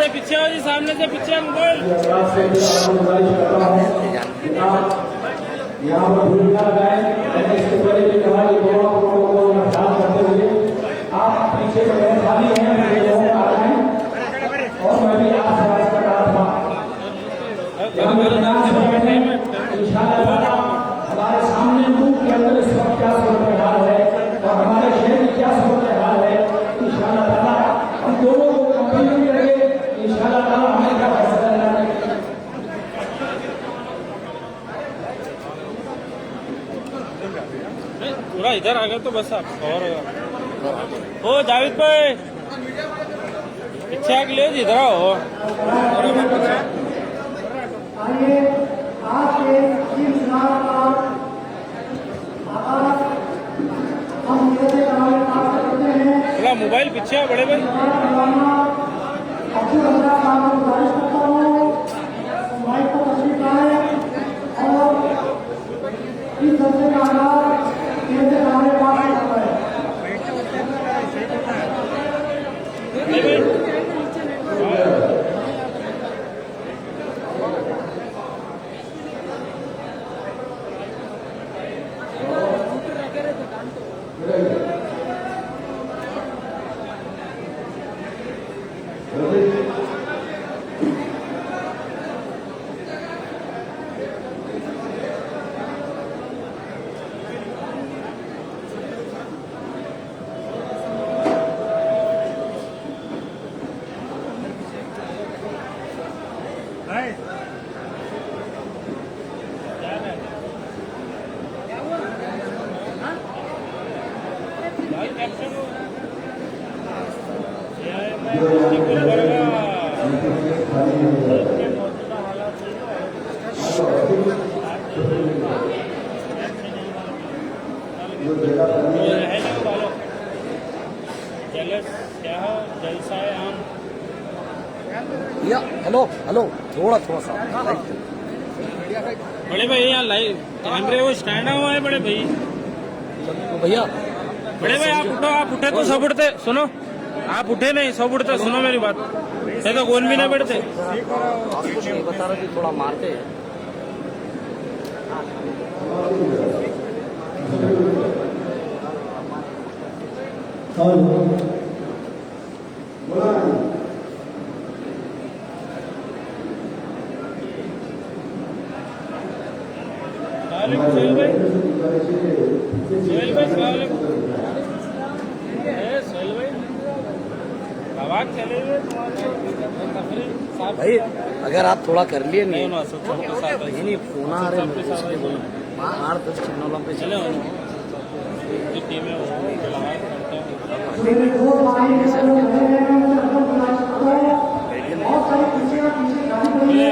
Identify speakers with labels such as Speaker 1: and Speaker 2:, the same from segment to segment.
Speaker 1: से पीछे हो जी, सामने से पीछे मोबाइल।
Speaker 2: यहाँ पर भूमिका लगाए, मैंने इससे पहले भी कहा कि दोनों को ध्यान करते हुए आप पीछे से खाली हैं, मेरे लोग आ रहे हैं और मैं भी आप समाज कर रहा था। इंशाअल्लाह हमारे सामने मुंह के अंदर इस वक्त क्या सूरत हाल है और हमारे शहर की क्या सूरत हाल है, इंशाअल्लाह हम दोनों को कंपेयर करेंगे। इंशाअल्लाह हमें क्या फैसला लेना है।
Speaker 1: पूरा इधर आ गए तो बस आप और ओ जावेद भाई पीछे आके ले इधर आओ।
Speaker 3: आइए आज के इस चुनाव का आगाज हम मेरे हमारे पास करते हैं।
Speaker 1: थोड़ा मोबाइल पीछे है बड़े भाई।
Speaker 3: अब्दुल रज़ाक साहब को गुजारिश करता हूँ माइक पर तशरीफ लाए और इस जलसे का आगाज मेरे हमारे पास करता है।
Speaker 4: हेलो हेलो थोड़ा सा
Speaker 1: बड़े भाई यहाँ लाइव कैमरे वो स्टैंड हुआ है बड़े भाई।
Speaker 4: भैया
Speaker 1: बड़े भाई आप उठे तो सब उठते सुनो, आप उठे नहीं सब उठते सुनो मेरी बात, ये तो कौन भी नहीं बैठते।
Speaker 4: कुछ नहीं बता रहा कि थोड़ा मारते हैं।
Speaker 1: सोहेल भाई आवाज चले हुए
Speaker 4: भाई अगर आप थोड़ा कर लिए नहीं
Speaker 1: नहीं
Speaker 4: फोन आ रहे हैं 8-10 चैनलों पे चले
Speaker 1: टीमें
Speaker 3: मेरे दो भाई बहुत सारी कुर्सियां पीछे खाली है।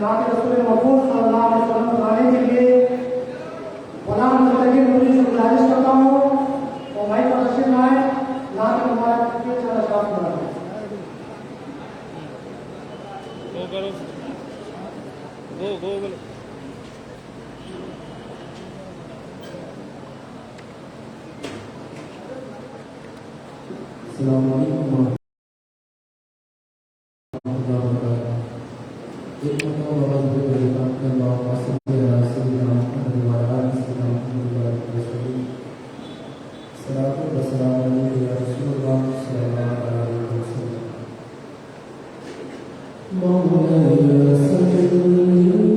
Speaker 3: जनाब रसूल महफूज सल्लल्लाहु अलैहि वसल्लम बुलाने के लिए गुलाम मुस्तकीम मुझे से गुजारिश करता हूँ और माइक पर तशरीफ लाए नात मुबारक के चला शाफ बनाए
Speaker 1: गो करो गो बोलो
Speaker 5: अस्सलाम वालेकुम एक मतलब आवाज में बोलता है अल्लाह वास्ते रसूलुल्लाह मुहम्मद व आलिहि वसल्लम सलातो व सलाम अलैहि या रसूलुल्लाह सल्लल्लाहु अलैहि वसल्लम मौलाना सल्लल्लाहु अलैहि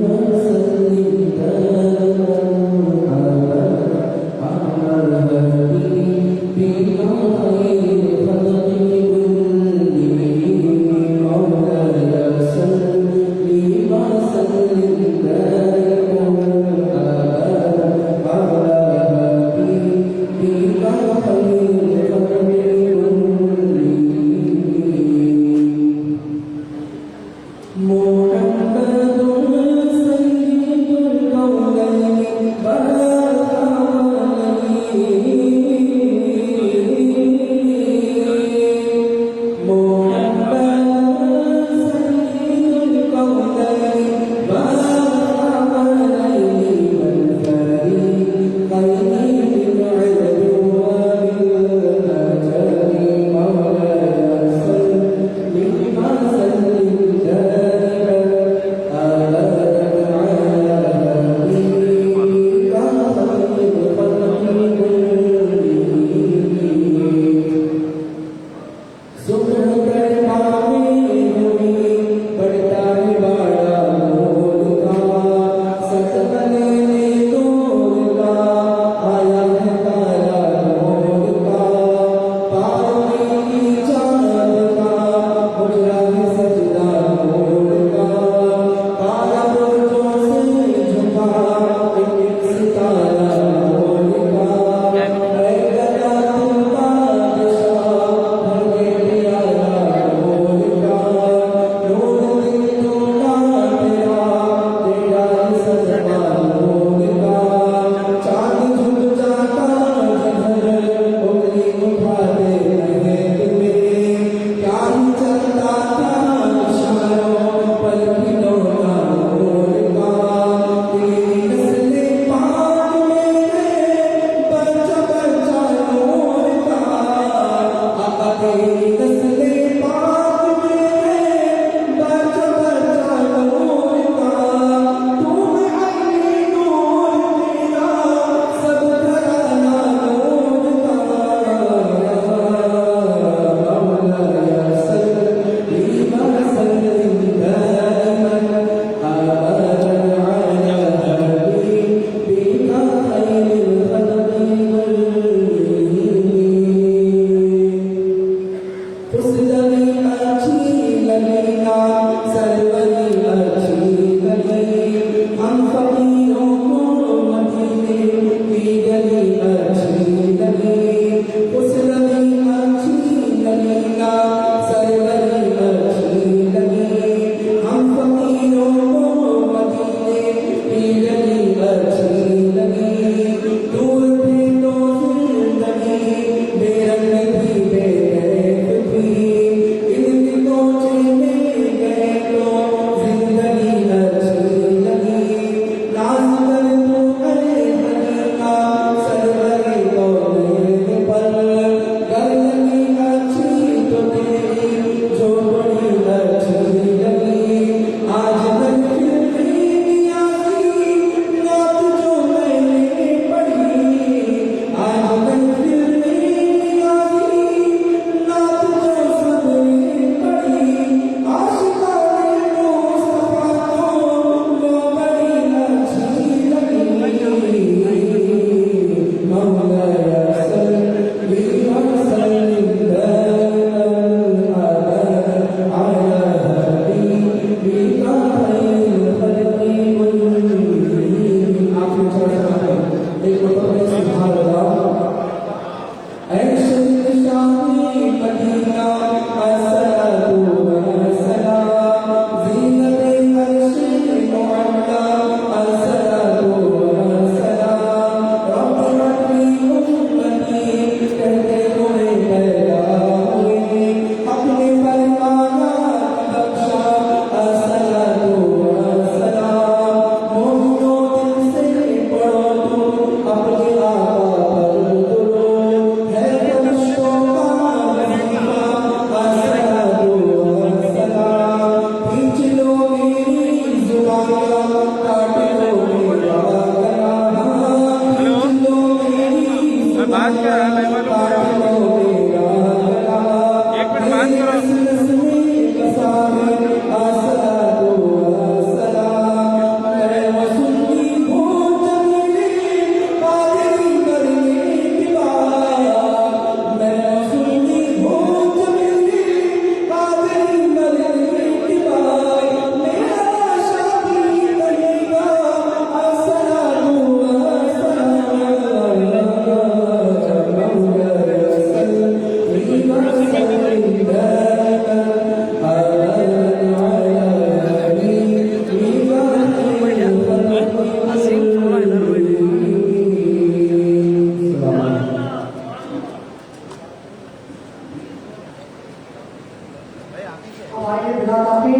Speaker 3: हमारे विधातापी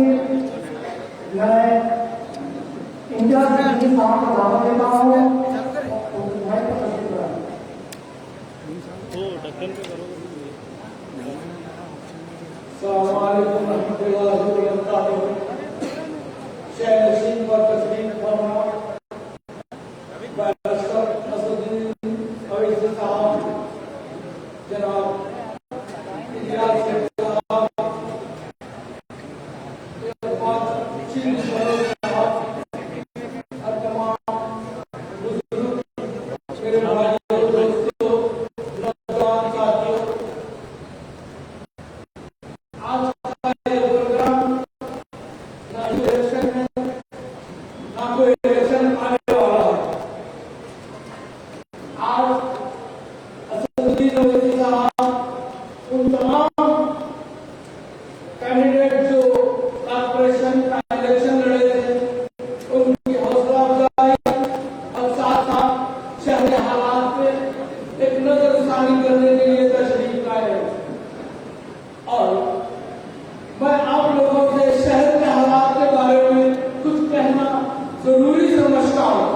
Speaker 3: मैं इंडिया से ही साथ बढ़ावा देता हूँ मैं प्रदर्शित करा
Speaker 2: अस्सलामुअलैकुम रहमतुल्लाहि व बरकातुहू। शेख नसीम व तस्लीम फरमा बैरिस्टर असदुद्दीन अवैसी साहब, जनाब इलियास शेख साहब, चीफ साहब और तमाम बुजुर्ग, मेरे भाइयों, दोस्तों, नौजवान साथियों, आज का ये प्रोग्राम ना इलेक्शन है ना कोई इलेक्शन आने वाला है। आज असदुद्दीन ओवैसी साहब उन तमाम कैंडिडेट जो कॉर्पोरेशन का इलेक्शन लड़े थे उनकी हौसला अफजाई और साथ साथ शहरी हालात पे एक नजरसानी करने के लिए तशरीफ लाए हैं। और मैं आप लोगों से शहर के हालात के बारे में कुछ कहना जरूरी समझता हूँ।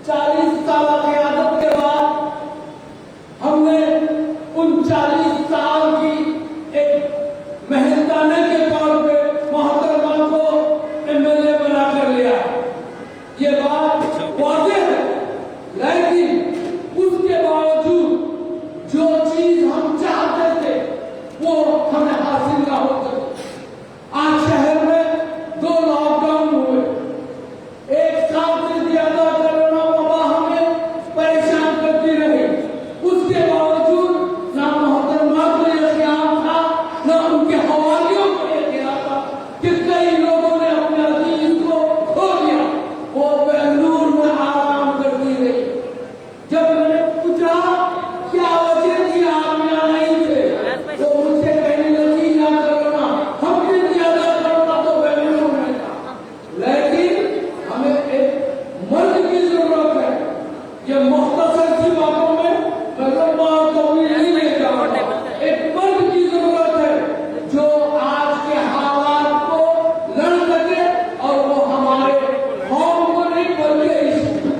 Speaker 2: 40 साल क़यादत के बाद हमने उन 40 साल की एक मेहनताने के तौर पे मोहतरमा को एमएलए बना कर लिया। ये बात वाज़ेह है, लेकिन उसके बावजूद जो चीज हम चाहते थे वो हमें हासिल ना हो सकी। आज शहर में 2 लॉकडाउन हुए, एक साल से ज्यादा कोरोना वबा हमें परेशान करती रही। उसके बावजूद ना मोहतरमा को यह ख्याल था ना उनके हवालियों को यह ख्याल था कि कई लोगों ने अपने अजीज को खो दिया। वो बेंगलुरु में आराम करती रही। जब मैंने पूछा क्या वजह थी आप यहाँ नहीं थे, तो मुझसे कहने लगी या कोरोना, हमसे ज्यादा कोरोना तो बेंगलुरु में था। लेकिन हमें एक मर्द की जरूरत है। ये मुख्तसर सी बातों में मैं लंबा और तवील नहीं ले जाऊंगा। एक मर्द की जरूरत है जो आज के हालात को लड़ सके और वो हमारे कौम को नहीं बल्कि इस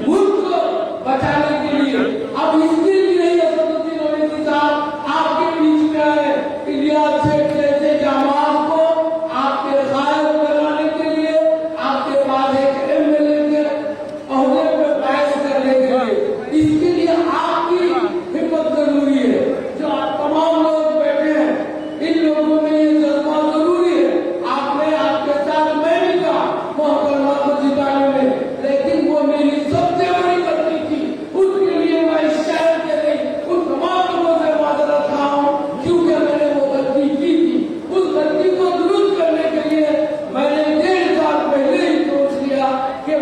Speaker 2: मुल्क को बचाने के लिए। अब इसके लिए ही असदुद्दीन ओवैसी साहब आपके बीच में आए। इलियास शेख जैसे जामात को आपके गायब बनाने के लिए, आपके पास एक एमएलए के ओहदे पे बहस करने के लिए, इसके लिए आपकी हिम्मत जरूरी है। जो आप तमाम लोग बैठे हैं, इन लोगों में ये जज्बा जरूरी है। आपने आपके साथ मैं भी था मोहतरमा को जिताने में, लेकिन वो मेरी सबसे बड़ी गलती थी। उसके लिए मैं इस शहर के लिए उन तमाम लोगों से माजरत खा हूं, क्योंकि मैंने वो गलती की थी। उस गलती को दुरुस्त करने के लिए मैंने 1.5 साल पहले ही सोच लिया कि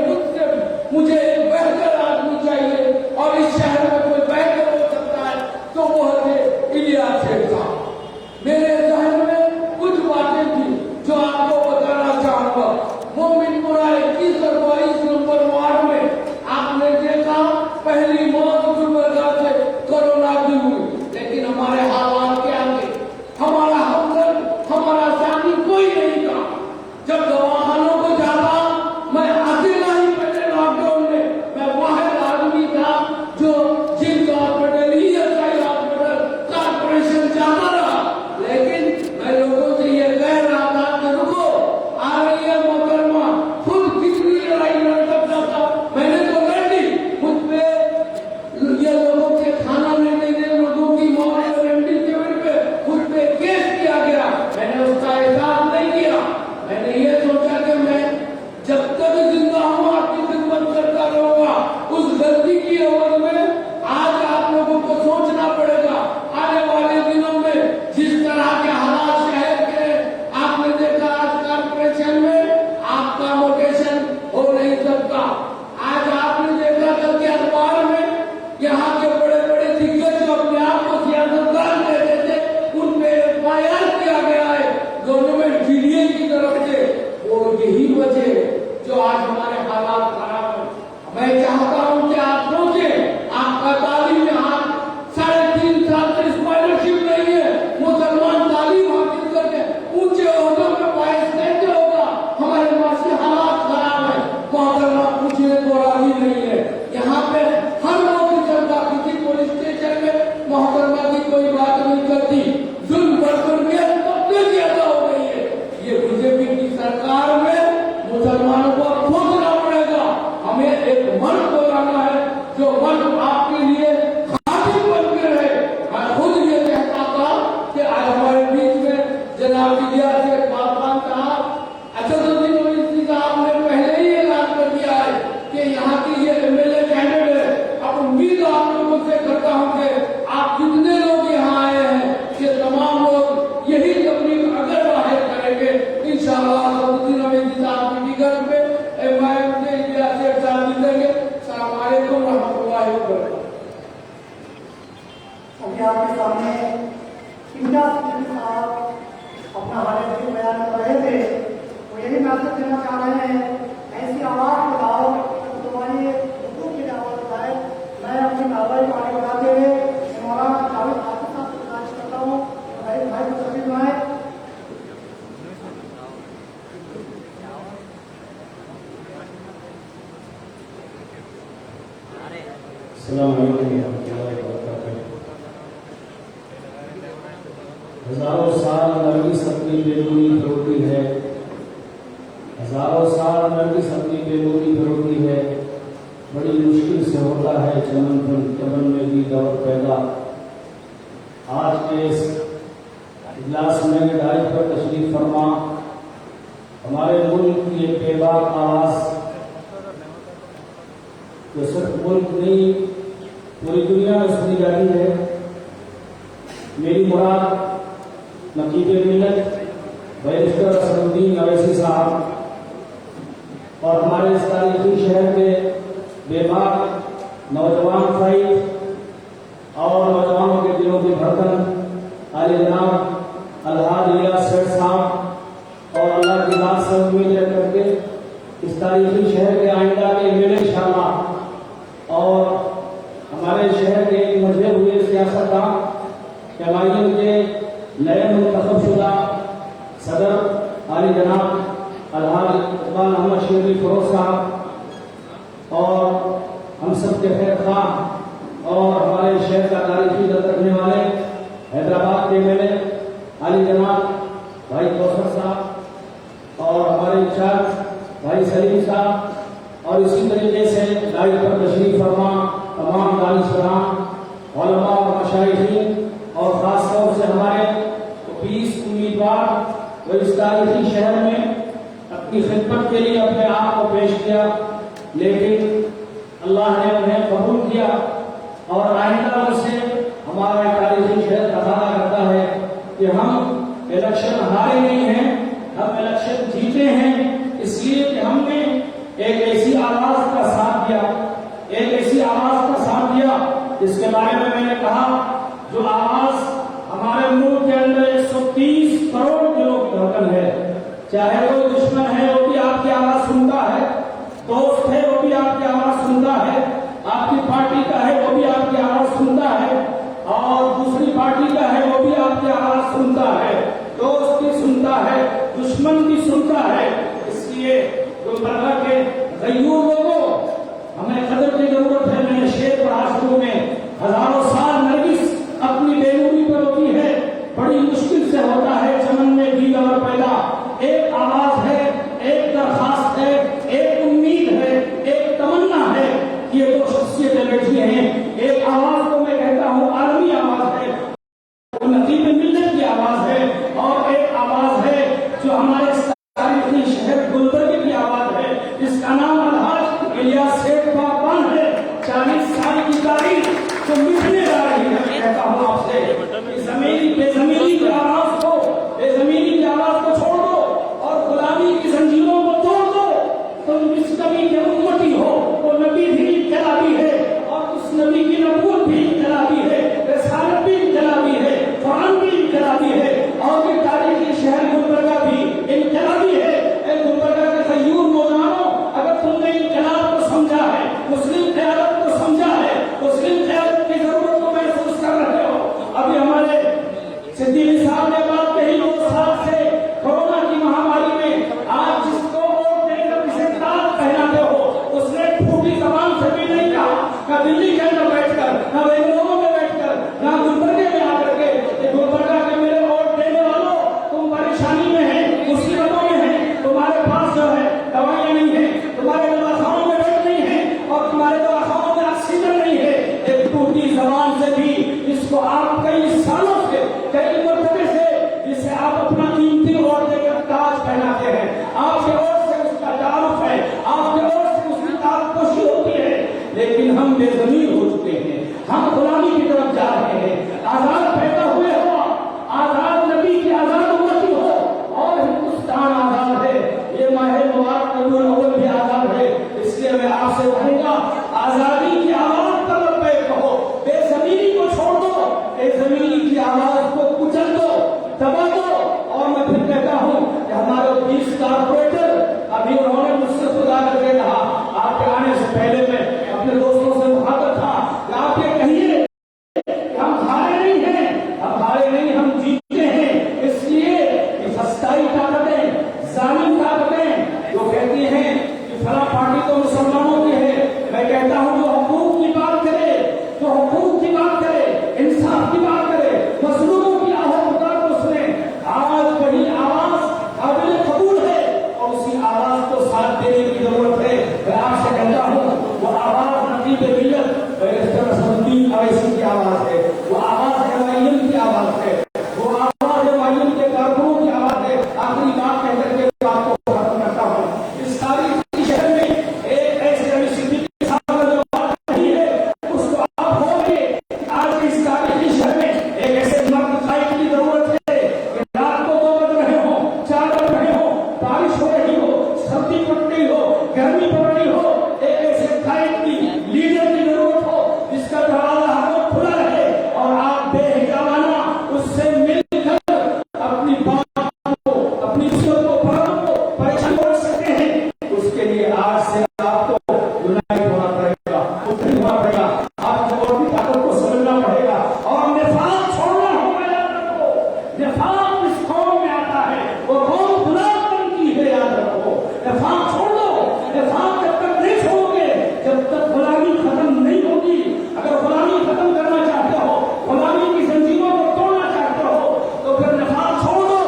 Speaker 2: मुझे एक बेहतर आदमी चाहिए और इस शहर में कोई बेहतर हो सकता है तो वो है इलियास शेख साहब। मेरे जहन में कुछ बातें थी जो आपको बताना चाहूंगा। मोमिनपुरा 21 और 22 नंबर वार्ड में आपने देखा पहली मौत गुलबर्गा से कोरोना की हुई, लेकिन हमारे हालात क्या थे? हमारा हमदर्द, हमारा साथी कोई नहीं था। जब दवाखानों को जाता, मैं अकेला ही पहले लॉकडाउन में मैं वाहिद आदमी था जो GIMS hospital, ESI hospital, corporation जाता रहा। लेकिन मैं लोगों से ये कह रहा था कि रुको, आ रही है मोहतरमा, खुद कितनी लड़ाई लड़ सकता था, मैंने तो लड़ ली। मुझ पे ये लोगों के खाना नहीं देने, लोगों की मौत और रेमडेसिविर पे मुझ पे केस किया गया। मैंने उसका एहसास नहीं किया। मैंने ये सोचा कि मैं जब तक जिंदा हूँ आपकी खिदमत करता रहूंगा। उस गलती की अवध में आज आप लोगों को सोचना पड़ेगा। आने वाले दिनों में जिस तरह के हालात शहर के आपने देखा, आज कॉर्पोरेशन में आपका मोटेशन हो नहीं सकता। आज आपने देखा कल के अखबार में यहाँ के बड़े बड़े दिग्गज जो अपने आप को सियासतदान कहते थे, उन पे FIR किया गया है गवर्नमेंट DDA की तरफ से। वो यही वजह है जो आज हमारे हालात खराब है। मैं चाहता हूं कि आप सोचें, आपका तालीम में हाथ 3.5 साल से स्कॉलरशिप नहीं है, मुसलमान तालीम हासिल
Speaker 3: जी साहब अपना हाल ही बयान कर रहे थे, वो यही मैसेज देना चाह रहे हैं, ऐसी आवाज़ लगाओ तुम्हारी हुकूम की आवाज़ उठाए। मैं अपनी कार्रवाई पानी बताते हुए मौलाना जावेद हाफिज साहब से गुजारिश करता हूँ भाई भाई को तस्वीर बनाए।
Speaker 2: अस्सलाम वालेकुम रहमतुल्लाहि व बरकातहू। हजारों साल नरगिस अपनी बेलूनी फरोती है, हजारों साल नरगिस अपनी बेलूनी फरोती है, बड़ी मुश्किल से होता है चमन में भी दौर पैदा। आज के इस इजलास में हिदायत पर तशरीफ फरमा हमारे मुल्क की एक बेबाक आवाज़ जो सिर्फ मुल्क नहीं पूरी दुनिया में सुनी जाती है। मेरी मुराद नकीब मिल्लत बैरिस्टर असदुद्दीन अवैसी साहब और हमारे इस तारीखी शहर के बेबाक नौजवान फ़ैज़ और नौजवानों के दिलों की धड़कन आले जनाब अलहाज इलियास सेठ साहब और अल्लाह की बात से उम्मीद रख करके इस तारीखी शहर के आइंदा के लिए इंशाअल्लाह और हमारे शहर के मजे हुए सियासतदान कमाइयों के नए मुंतखबशुदा सदर आली जनाब अलहाज इकबाल अहमद शेरी फरोज साहब और हम सब के खैर खां और हमारे शहर का तारीखी दर्द रखने वाले हैदराबाद के मेले आली जनाब भाई कौसर साहब और हमारे इंचार्ज भाई सलीम साहब और इसी तरीके से लाइव पर तशरीफ फरमा तमाम दानिशगान उलमा और मशाइखीन और ख़ास तौर से हमारे 20 उम्मीदवार वो इस तारीखी शहर में अपनी खिदमत के लिए अपने आप को पेश किया, लेकिन अल्लाह ने उन्हें कबूल किया और आइंदा से हमारा तारीखी शहर तकाज़ा करता है कि हम इलेक्शन हारे नहीं हैं, हम इलेक्शन जीते हैं, इसलिए कि हमने एक ऐसी आवाज़ का साथ दिया, एक ऐसी आवाज़ का साथ दिया जिसके बारे में मैंने कहा जो आवाज़ हमारे मुल्क के अंदर 130 करोड़ दिलों की धड़कन है। चाहे वो दुश्मन है वो भी आपकी आवाज़ सुनता है, दोस्त है वो भी आपकी आवाज़ सुनता है, आपकी पार्टी का है वो भी आपकी आवाज़ सुनता है और दूसरी पार्टी का है वो भी आपकी आवाज़ सुनता है, दोस्त भी सुनता है, दुश्मन भी सुनता है। इसलिए गुलबर्गा के गयूर लोगों हमें कदर की जरूरत है। मैंने शेर पढ़ा शुरू में, हजारों साल नरगिस अपनी बेनूरी पर होती है, बड़ी मुश्किल से होता है चमन में भी दौर पैदा। एक आवाज है, एक दरखास्त है, एक उम्मीद है, एक तमन्ना है कि ये दो शख्सियतें बैठी हैं। एक आवाज को मैं कहता हूँ आलमी आवाज है, वो नकीब मिल्लत की आवाज है और एक आवाज है जो हमारे तारीखी शहर गुलबर्गे की आवाज है, जिसका नाम अलहाज इलियास सेठ बागबान है। 40 साल की तारीख जो मिटने जा रही है। मैं कहता हूँ आपसे बेजमीनी की आवाज को, बेजमीनी की आवाज को छोड़ दो और गुलामी की जंजीरों को तोड़ दो। तुम जिस नबी के उम्मती हो वो नबी भी इनकलाबी है और उस नबी की नबूवत भी इनकलाबी है, रिसालत भी इनकलाबी है, कुरान भी इनकलाबी है और ये तारीखी शहर गुलबर्गा भी इनकलाबी है। गुलबर्गा के गयूर नौजवानों, अगर तुमने इनकलाब को समझा है, मुस्लिम क़यादत को समझा है, मुस्लिम क़यादत की जरूरत को महसूस कर रहे हो। अभी हमारे सिद्दीकी साहब ने बात कही 2 साल से कोरोना की महामारी में आज जिसको वोट देकर इसे ताज पहनाते हो उसने फूटी जबान से भी नहीं कहा, न दिल्ली के अंदर बैठकर, न बेंगलुरु में बैठकर, न गुलबर्गे में आकर के गुलबर्गा के मेरे वोट देने वालों तुम परेशानी में है, मुसीबतों में है, तुम्हारे पास जो है दवाइयां नहीं है, तुम्हारे दवाखानों में बेड नहीं है और तुम्हारे दवाखानों में ऑक्सीजन नहीं है। एक टूटी जबान से भी जिसको आप कई सालों से, कई मरतबे से, जिसे आप अपना कीमती वोट देकर निफाक इस कौम में आता है, वो कौम गुलाम की है, याद रखो। निफाक छोड़ दो, निफाक जब तक नहीं छोड़ोगे, जब तक गुलामी खत्म नहीं होगी। अगर गुलामी खत्म करना चाहते हो, गुलामी की जंजीरों को तोड़ना चाहते हो, तो फिर निफाक छोड़ दो,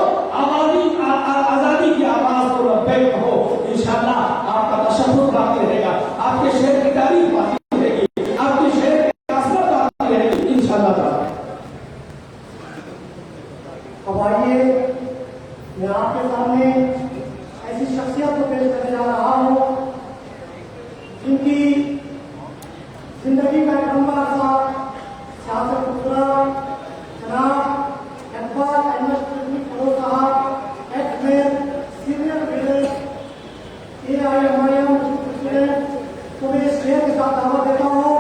Speaker 2: आजादी की आवाज को लब्बैक कहो। इंशाअल्लाह आपका तशब्बुर बाकी रहेगा, आपके शहर की तारीफ बाकी रहेगी, आपके शहर की असरत बाकी रहेगी इंशाअल्लाह।
Speaker 3: अब आइए मैं आपके सामने ऐसी शख्सियत को पेश करने जा रहा हूँ जिनकी जिंदगी का एक लंबा अरसा सियासत गुजरा। जनाब इकबाल अहमद फरोज साहब, x senior leader AIMIM president को मैं इस शेर के साथ दावा देता हूँ,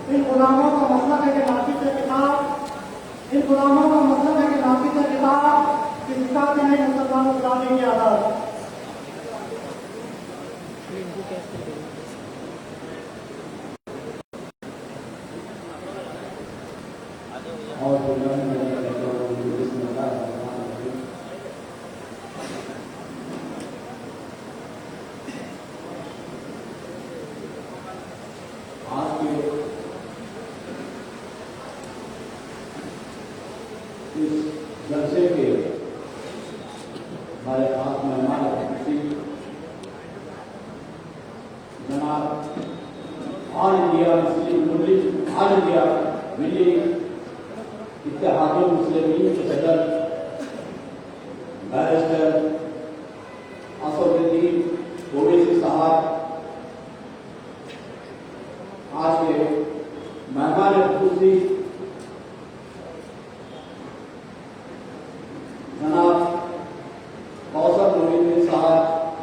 Speaker 3: इन गुलामों का मतलब है कि नाफिज है किताब, इन गुलामों का मतलब है कि नाफिज है किताब, जिसका कि नहीं मुसलमानों गुलामी की आजाद।
Speaker 5: और आज के इस जलसे के हमारे खास मेहमान अतिथि जनाब ऑल इंडिया मिली इत्तेहादुल मुस्लिमीन के सदर बैरिस्टर असदुद्दीन ओवैसी साहब, आज के मेहमान खुसूसी जनाब कौसर मोहिउद्दीन साहब,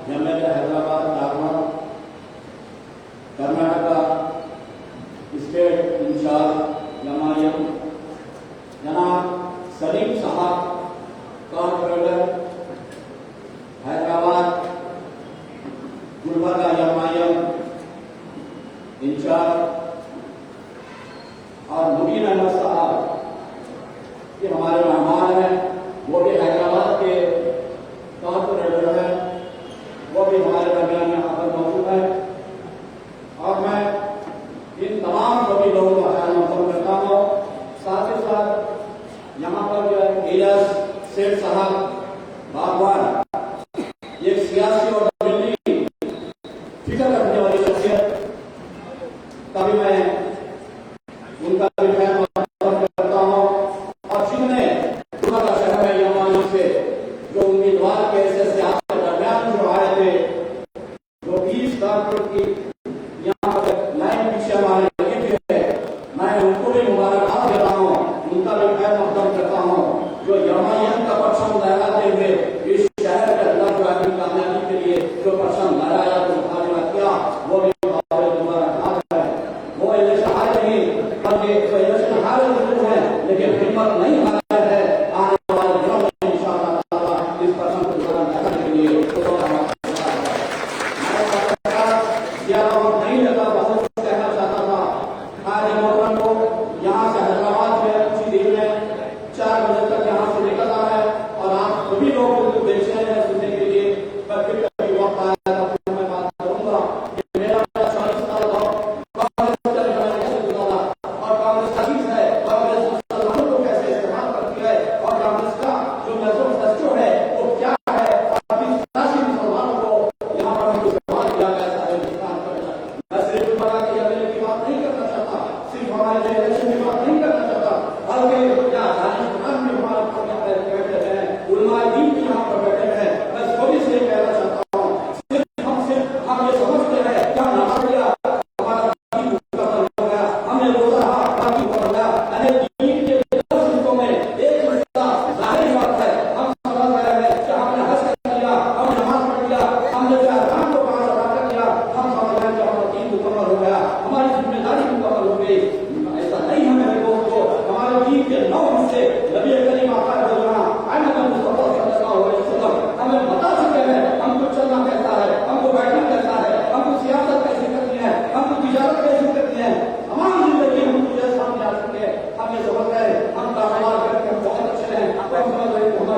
Speaker 5: जमियत हैदराबाद दारमन कर्नाटका स्टेट इंचार्ज एमआईएम, जनाब सलीम साहब कॉर्पोरेटर हैदराबाद गुलबर्गा एमआईएम इंचार्ज, और मुबीन अहमद साहब ये हमारे मेहमान हैं, वो भी हैदराबाद के कॉर्पोरेटर हैं, वो भी हमारे दरमियान यहाँ पर मौजूद है। और मैं इन तमाम सभी लोगों का ख्याल मौसम करता हूँ। साथ ही साथ यहाँ पर जो है इलियास सेठ साहब बागवान, एक सियासी और दिल्ली फिक्र रखने वाली शख्सियत, तभी मैं उनका भी ख्याल मौसम करता हूँ। और जिन्होंने का शहर है यमानी से जो उम्मीदवार के ऐसे सियासत के दरमियान जो आए थे, जो 20 कारपोरेट की यहाँ पर लाइन पीछे हमारे लगी हुई है, मैं उनको भी मुबारकबाद देता हूँ, उनका भी ख्याल मौसम करता हूँ, जो यमानियत का परचम लहराते हुए इस शहर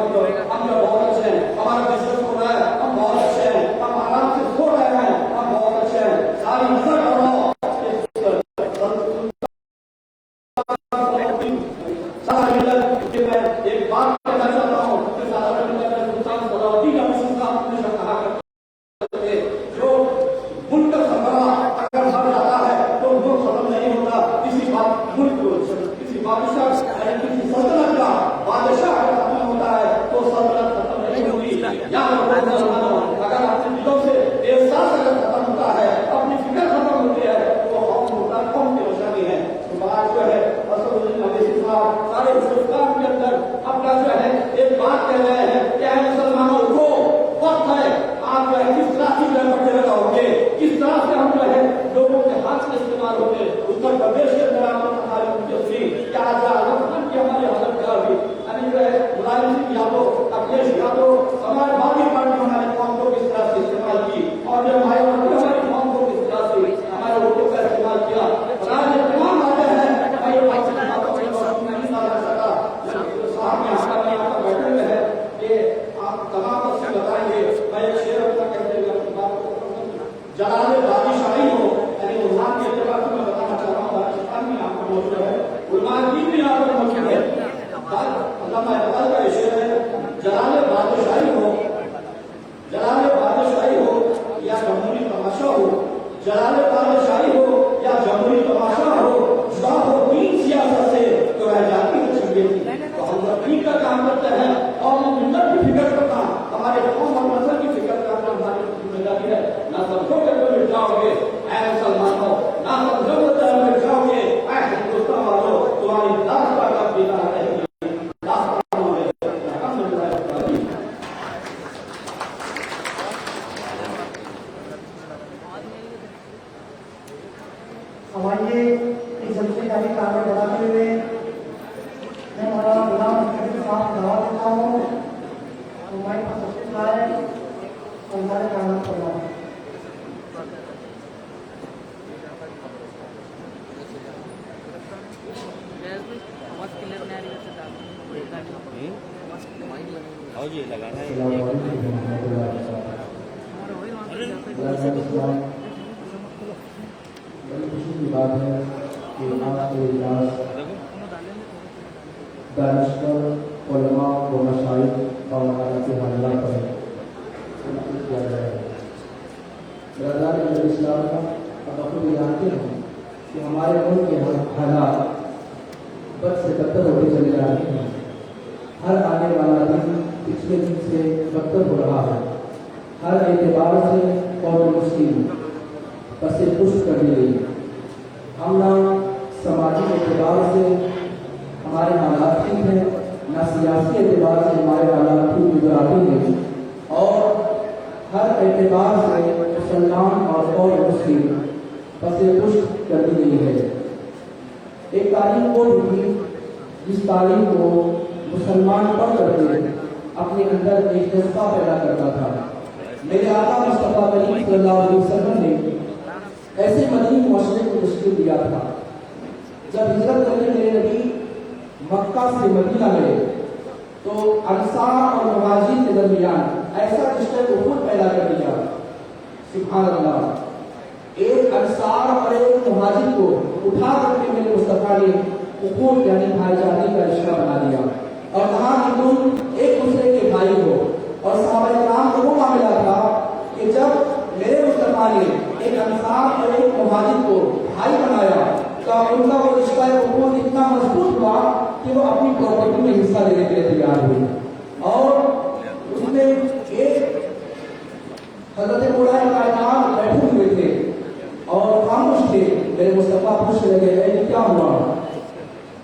Speaker 2: मत दो। हम जो बहुत अच्छे हैं, हमारा बिजनेस हो रहा है, हम बहुत अच्छे हैं, हम आराम से सो रहे हैं, हम बहुत अच्छे हैं। सारी नजर करो सारा मिलत कि मैं एक बात कहना चाहता हूँ कि सारा मिलत का नुकसान सलाउद्दीन अहमद साहब ने कहा करते जो मुल्क का समरा अगर मर जाता है तो वो खत्म नहीं होता। किसी बात मुल्क किसी बादशाह किसी सल्तनत का बादशाह अगर खत्म होता है तो सल्तनत खत्म नहीं होती। या अगर अपने दिलों से एहसास अगर खत्म होता है, अपनी फिक्र खत्म होती है तो कौम होता है, कौम की रोशनी है। तो बात जो है सारे हिंदुस्तान के अंदर अपना जो है एक बात कह रहे हैं कि है मुसलमानों को वक्त है, आप जो है किस तरह से पढ़ने लगाओगे, किस तरह से हम जो है लोगों के हाथ से इस्तेमाल होंगे। उत्तर प्रदेश के अंदर आपने हमारे मुख्यमंत्री क्या आजम खान की हमारी हालत क्या हुई, अभी जो है मुलायम सिंह यादव, अखिलेश यादव समाजवादी पार्टी हमारे कौम को किस तरह से इस्तेमाल की और जो हमारे कौम को किस तरह से हमारे वोटों का इस्तेमाल किया। तमाम बातें हैं जलाले बादशाही हो, यानी उल्लाह के एतबार से मैं बताना चाह रहा हूँ बादशाह में आपको मौजूद है, उल्लाह की भी यहाँ पर मौजूद है। अल्लामा इकबाल का शेर है, जलाले बादशाही हो या जमहूरी तमाशा हो, जलाले बादशाही हो या जमहूरी तमाशा हो, जुदा हो दीन सियासत से तो रह जाती है शरीयत। तो हम दीन का काम करते हैं और हम मिल्लत की फिक्र करना, हमारे कौम और नस्ल की फिक्र करना हमारी जिम्मेदारी है। ना समझोगे तो मिट जाओगे ऐ मुसलमानों, ना समझोगे तो मिट जाओगे ऐ हिंदुस्तान वालों, तुम्हारी दास्तां का पीना रहेगी।
Speaker 3: हमारे इस जलसे का भी कार्य बढ़ाते हुए मैं हमारा गुलाम मुख्तलिफ साहब दवा देता हूँ तो मैं तस्वीर लाए और हमारे काम करना है।
Speaker 5: बड़ी खुशी की बात है कि आज के इजलास दानिशवर उलमा व मशाइख और मौलाना की हाजिरा पर मुनक़िद किया गया है। बरदार इस्लाम का अब आप लोग जानते हैं कि हमारे मुल्क के हालात बद से बदतर होते चले जा रहे हैं। हर आने वाला दिन पिछले दिन से बदतर हो रहा है। हर एतबार से और मुस्लिम बसे पुष्ट कर दी गई। हम ना समाजी एतबार से हमारे हालात ठीक हैं, ना सियासी एतबार से हमारे हालात ठीक गुजर आते हैं और हर एतबार से मुसलमान और मुस्लिम बसे पुष्ट कर दी गई है। एक तालीम वो थी जिस तालीम को मुसलमान पढ़ करके अपने अंदर एक जज्बा पैदा करता था। मेरे आका मुस्तफा करीम सल्लल्लाहु अलैहि वसल्लम ने ऐसे मदनी मुआशरे को तश्कील दिया था। जब हिजरत करके मेरे नबी मक्का से मदीना गए तो अंसार और मुहाजिर के दरमियान ऐसा रिश्ते को खुद पैदा कर दिया। सुभान अल्लाह। एक अंसार और एक मुहाजिर को उठा करके मेरे मुस्तफा ने उखूत यानी भाईचारे का रिश्ता बना दिया और कहा कि तुम एक दूसरे के भाई हो। और सहाबा-ए-किराम को वो मामला था कि जब मेरे मुस्तफा ने एक अंसार और एक मुहाजिर को भाई बनाया तो उनका वो रिश्ता इतना मजबूत हुआ कि वो अपनी प्रॉपर्टी में हिस्सा लेने के लिए तैयार हुई। और उसमें एक हजरत मुलायम कायनात बैठे हुए थे और खामोश थे। मेरे मुस्तफा पूछ लगे क्या हुआ?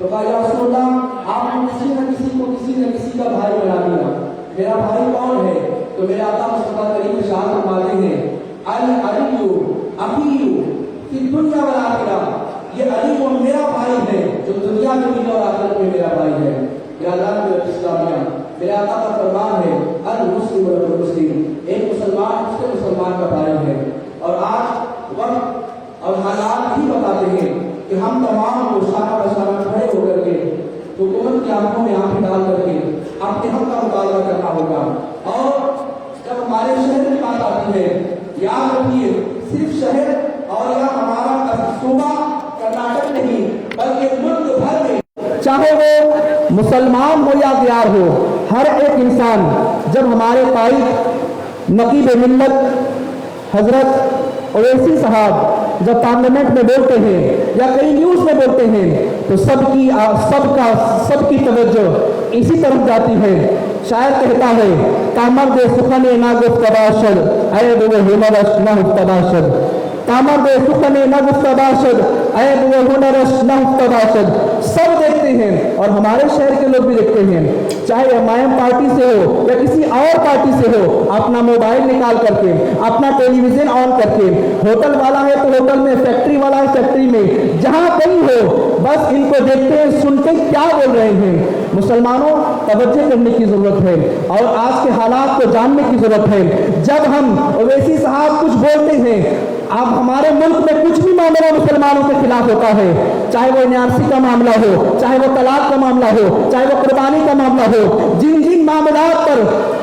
Speaker 5: तो कहा या रसूलल्लाह आपने किसी न किसी का भाई बना दिया। मेरा भाई कौन है? तो मेरे आका मुस्तफा करीम इरशाद फरमाते हैं अल अली अखी कि दुनिया वाला आखिरा, ये अली वो मेरा भाई है जो दुनिया में भी और आखिरत में मेरा भाई है। या अल्लाह इस्लामिया मेरे आका का फरमान है अल मुस्लिम वल मुस्लिम, एक मुसलमान दूसरे मुसलमान का भाई है। और आज वक्त और हालात ही बताते हैं कि हम तमाम को सारा बसारा खड़े होकर के हुकूमत की आंखों में आंखें डाल करके
Speaker 2: अपने हक का मुतालबा करना होगा। और जब हमारे शहर की बात आती है, याद रखिए सिर्फ शहर और या हमारा सूबा कर्नाटक नहीं बल्कि मुल्क भर में, चाहे वो मुसलमान हो या गैर हो, हर एक इंसान जब हमारे कायद नकीब मिल्लत हजरत ओवैसी साहब जब पार्लियामेंट में बोलते हैं या कई न्यूज में बोलते हैं तो सबकी तवज्जो इसी तरफ जाती है। शायद कहता है तामर्द सुखने ना गुफ्तबाशद ऐब वो हुनरश ना हुफ्तबाशद, तामर्द सुखने ना गुफ्तबाशद ऐब वो हुनरश ना हुफ्तबाशद। सब देखते हैं और हमारे शहर के लोग भी देखते हैं, चाहे एमआईएम पार्टी से हो या किसी और पार्टी से हो, अपना मोबाइल निकाल करके, अपना टेलीविजन ऑन करके, होटल वाला है तो होटल में, फैक्ट्री वाला है फैक्ट्री में, जहां कहीं हो बस इनको देखते हैं, सुनते क्या बोल रहे हैं। मुसलमानों तवज्जो करने की जरूरत है और आज के हालात को जानने की जरूरत है। जब हम ओवैसी साहब कुछ बोलते हैं, अब हमारे मुल्क में कुछ भी मामला मुसलमानों के खिलाफ होता है, चाहे वो एनआरसी का मामला हो, चाहे वो तलाक का मामला हो, चाहे वो कुर्बानी का मामला हो, जिन जिन मामलात पर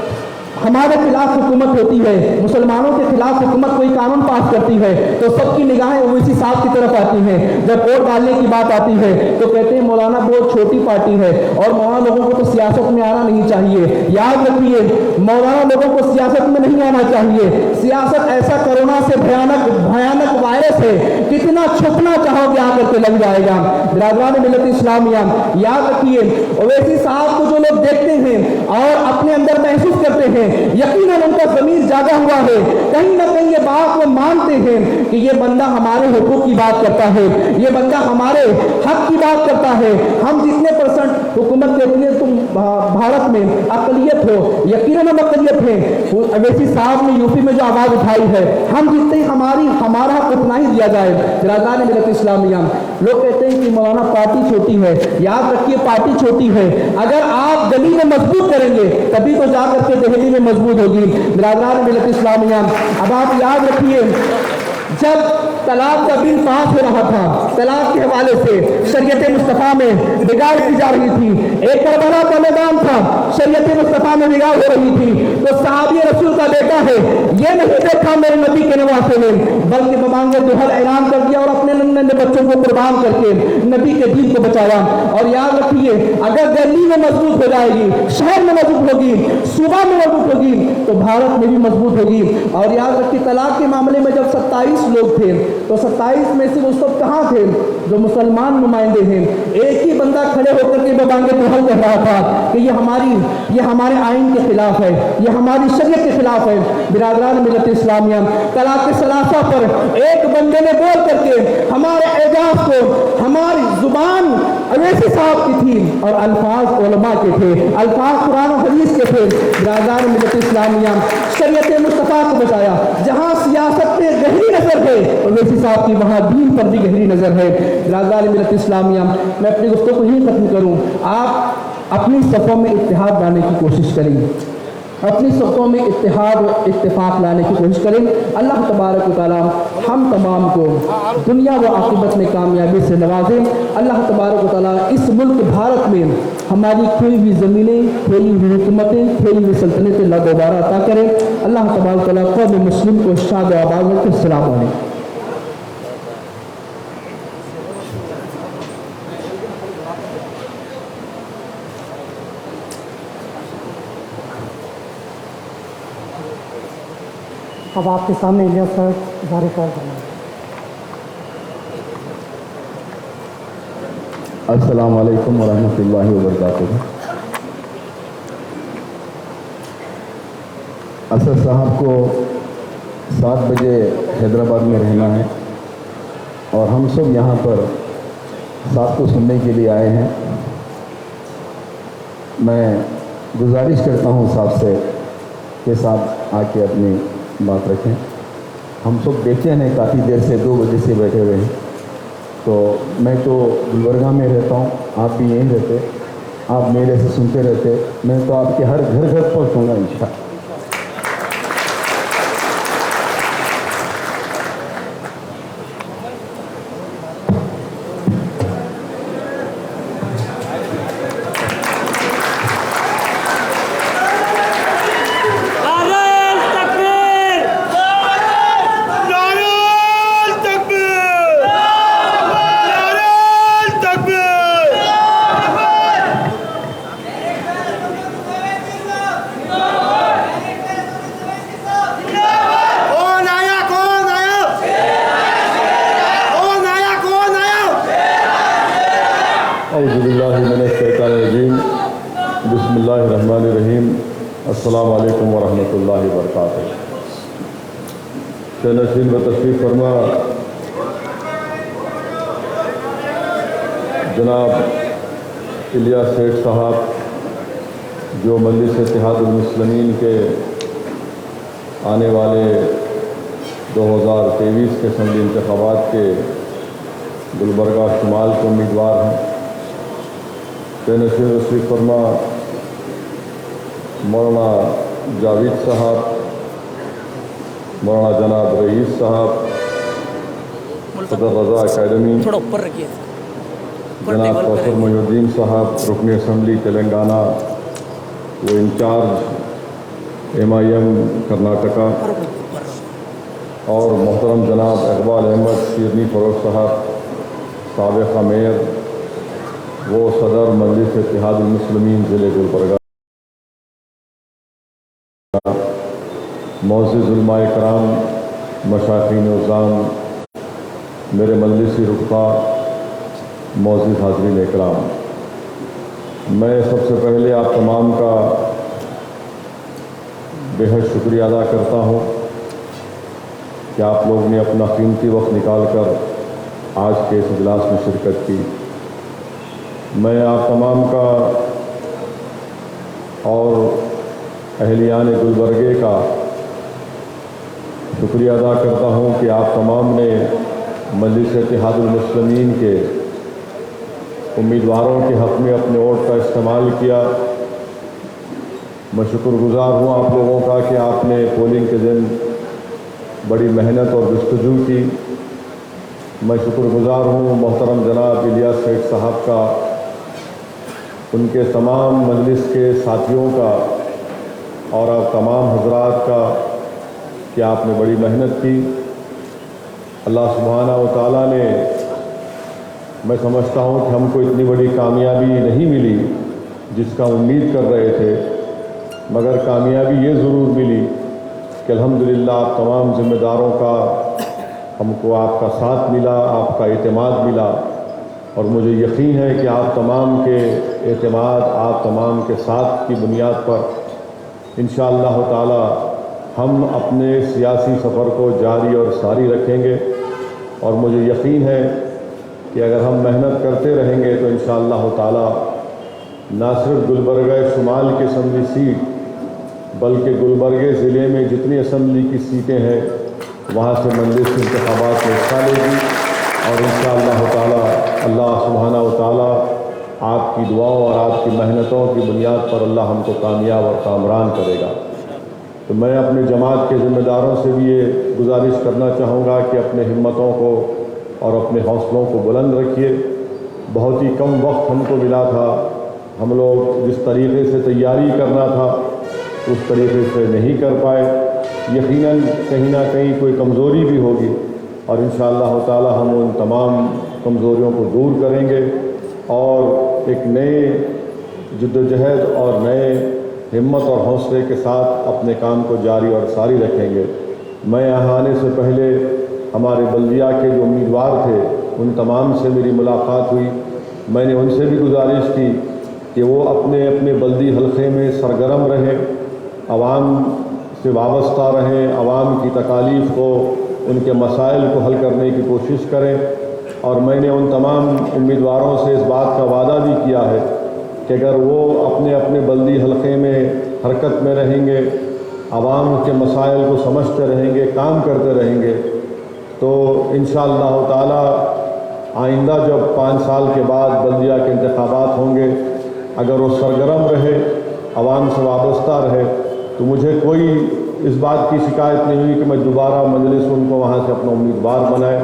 Speaker 2: हमारे खिलाफ हुकूमत होती है, मुसलमानों के खिलाफ हुकूमत कोई कानून पास करती है तो सबकी निगाहें ओवैसी साहब की तरफ आती हैं। जब वोट डालने की बात आती है तो कहते हैं मौलाना बहुत छोटी पार्टी है और मौलाना लोगों को तो सियासत में आना नहीं चाहिए। याद रखिए, मौलाना लोगों को सियासत में नहीं आना चाहिए। सियासत ऐसा कोरोना से भयानक वायरस है, कितना छुपना चाहोगे आकर के लग जाएगा। बिरादरान मिल्लत इस्लामिया, याद रखिए ओवैसी साहब को जो लोग देखते हैं और अपने अंदर महसूस करते हैं, यकीनन उनका ज़मीर जागा हुआ है, कहीं ना कहीं ये बात वो मानते हैं कि ये बंदा हमारे हुकूक की बात करता है, ये बंदा हमारे हक की बात करता है। हम जितने परसेंट हुकूमत के इतने तुम भारत में अकलियत हो, यकीनन हम अकलियत हैं। ओवैसी साहब ने यूपी में जो आवाज उठाई है, हम जितने हमारा हक उतना ही दिया जाए। बिरादरान मिल्लत इस्लामिया, लोग कहते हैं कि मौलाना पार्टी छोटी है, याद रखिए पार्टी छोटी है, अगर आप गली में मजबूत करेंगे तभी तो जाकर के दिल्ली में मजबूत होगी। बिरादरान मिल्लत इस्लामिया, अब आप याद रखिए जब तलाक का बिल पास हो रहा था, तलाक के हवाले से शरीयत मुस्तफा में बिगाड़ की जा रही थी, एक करबला का मैदान था, शरीयत मुस्तफा में बिगाड़ हो रही थी, तो सहाबी रसूल का बेटा है, ये नहीं देखा मेरे नबी के नवासे ने, बल्कि बमांगे दुहर ऐलान कर दिया और अपने नन्हे बच्चों को कुर्बान करके नबी के दीन को बचाया। और याद रखिए अगर दिल्ली में मजबूत हो जाएगी, शहर में मजबूत होगी, सूबा में मजबूत होगी तो भारत में भी मजबूत होगी। और याद रखिए तलाक के मामले में जब 27 लोग थे तो 27 में से वो सब कहाँ थे जो मुसलमान नुमाइंदे हैं। एक ही बंदा खड़े होकर के बबांगे दुहल कह रहा था कि ये हमारे आइन के खिलाफ है, ये हमारी शरीयत के खिलाफ है। बिरादरान मिल्लत इस्लामिया, तलाक सलासा पर एक बंदे ने बोल करके हमारे एजाज को, हमारी जुबान ओवैसी साहब की थी और अल्फाज उलमा के थे, अल्फाज कुरान और हदीस के थे। बिरादरान मिल्लत इस्लामिया, शरीयत मुस्तफा को बचाया। जहां सियासत पे गहरी नजर है ओवैसी साहब की, वहां दीन पर भी गहरी नजर है। बिरादरान मिल्लत इस्लामिया, मैं अपनी गुफ्तगू को यही खत्म करूं, आप अपनी सफ़ों में इत्तेहाद लाने की कोशिश करें, अपनी सफ़ों में इत्तेहाद और इत्तेफाक लाने की कोशिश करें। अल्लाह तबारक व तआला हम तमाम को दुनिया व आखिरत में कामयाबी से नवाजें। अल्लाह तबारक व तआला इस मुल्क भारत में हमारी खोई हुई ज़मीनें, खोई हुई हुकूमतें, खोई हुई सल्तनतें अल्लाह दोबारा अता करें। अल्लाह तबारक व तआला कौम मुस्लिम को शाद व आबाद रखे। अस्सलामु अलैकुम।
Speaker 3: अब आपके सामने इलियास सर जारी कर देंगे।
Speaker 6: अस्सलाम वालेकुम वरहमतुल्लाहि वबरकातुहू। असद साहब को 7 बजे हैदराबाद में रहना है और हम सब यहाँ पर साहब को सुनने के लिए आए हैं। मैं गुजारिश करता हूँ साहब से कि साहब आके अपनी बात रखें। हम सब बेचैन हैं, काफ़ी देर से 2 बजे से बैठे हुए हैं। तो मैं तो गुलबर्गा में रहता हूँ, आप भी यहीं रहते, आप मेरे से सुनते रहते, मैं तो आपके हर घर घर पहुँचूँगा इंशाअल्लाह।
Speaker 7: अस्सलामु अलैकुम वरहमतुल्लाहि वबरकातुहू। नशीन व तशरीफ़ फरमा जनाब इलियास सेठ साहब, जो मजलिस इत्तेहादुल मुस्लिमीन के आने वाले 2023 के असम्बली इंतखाबात के गुलबर्गा शुमाल के उम्मीदवार हैं। नशीन तशरीफ़ फरमा मौलाना जावेद साहब, मौलाना जनाब रईस साहब, सदर रज़ा एकेडमी,
Speaker 4: थोड़ा ऊपर रखिए,
Speaker 7: जनाब कौसर मोइनुद्दीन साहब रुकन असम्बली तेलंगाना, वो इंचार्ज MIM कर्नाटका, और मोहतरम जनाब इकबाल अहमद शीरनी फ़रोज़ साहब, साबिक़ा मेयर, वो सदर मजलिस इत्तेहादुल मुस्लिमीन ज़िले गुलबर्गा, मोअज़्ज़िज़ उलमाए कराम, मशाइख़ीन उज़्ज़ाम, मेरे मजलिसी रुफ़क़ा, मोअज़्ज़िज़ हाज़रीन इकराम, मैं सबसे पहले आप तमाम का बेहद शुक्रिया अदा करता हूँ कि आप लोग ने अपना कीमती वक्त निकाल कर आज के इस इजलास में शिरकत की। मैं आप तमाम का और अहलियान गुलबर्गे का शुक्रिया अदा करता हूँ कि आप तमाम ने मजलिस इत्तेहादुल मुस्लिमीन के उम्मीदवारों के हक़ में अपने वोट का इस्तेमाल किया। मैं शुक्रगुज़ार हूँ आप लोगों का कि आपने पोलिंग के दिन बड़ी मेहनत और जस्तजू की। मैं शुक्रगुज़ार हूँ मोहतरम जनाब इलियास सेठ साहब का, उनके तमाम मजलिस के साथियों का और आप तमाम हजरात का कि आपने बड़ी मेहनत की। अल्लाह सुब्हाना व तआला ने, मैं समझता हूँ कि हमको इतनी बड़ी कामयाबी नहीं मिली जिसका उम्मीद कर रहे थे, मगर कामयाबी ये ज़रूर मिली कि अल्हम्दुलिल्लाह आप तमाम ज़िम्मेदारों का हमको आपका साथ मिला, आपका एतमाद मिला, और मुझे यकीन है कि आप तमाम के एतमाद, आप तमाम के साथ की बुनियाद पर इंशाअल्लाह ताला हम अपने सियासी सफ़र को जारी और सारी रखेंगे। और मुझे यकीन है कि अगर हम मेहनत करते रहेंगे तो इंशाअल्लाह ताला ना सिर्फ गुलबर्गा शुमाल की असम्बली सीट, बल्कि गुलबर्गे ज़िले में जितनी असम्बली की सीटें हैं वहाँ से मजलिस इंतखाबात में हिस्सा लेगी। और इंशाअल्लाह ताला अल्लाह सुब्हाना व तआला आपकी दुआओं और आपकी मेहनतों की बुनियाद पर अल्लाह हमको कामयाब और कामरान करेगा। तो मैं अपने जमात के ज़िम्मेदारों से भी ये गुजारिश करना चाहूँगा कि अपने हिम्मतों को और अपने हौसलों को बुलंद रखिए। बहुत ही कम वक्त हमको मिला था, हम लोग जिस तरीक़े से तैयारी करना था उस तरीक़े से नहीं कर पाए। यकीनन कहीं ना कहीं कोई कमज़ोरी भी होगी और इंशाअल्लाह ताला हम उन तमाम कमज़ोरियों को दूर करेंगे और एक नए जद्दोजहद और नए हिम्मत और हौसले के साथ अपने काम को जारी और सारी रखेंगे। मैं यहाँ आने से पहले हमारे बल्दिया के जो उम्मीदवार थे उन तमाम से मेरी मुलाकात हुई। मैंने उनसे भी गुजारिश की कि वो अपने अपने बल्दी हल्के में सरगर्म रहें, आवाम से वाबस्ता रहें, आवाम की तकालीफ को, उनके मसाइल को हल करने की कोशिश करें। और मैंने उन तमाम उम्मीदवारों से इस बात का वादा भी किया है कि अगर वो अपने अपने बल्दी हल्के में हरकत में रहेंगे, आवाम के मसाइल को समझते रहेंगे, काम करते रहेंगे, तो इंशाअल्लाह ताला आइंदा जब 5 साल के बाद बल्दिया के इंतखाबात होंगे, अगर वो सरगर्म रहे, आवाम से वाबस्ता रहे, तो मुझे कोई इस बात की शिकायत नहीं हुई कि मैं दोबारा मजलिस उनको वहाँ से अपना उम्मीदवार बनाए,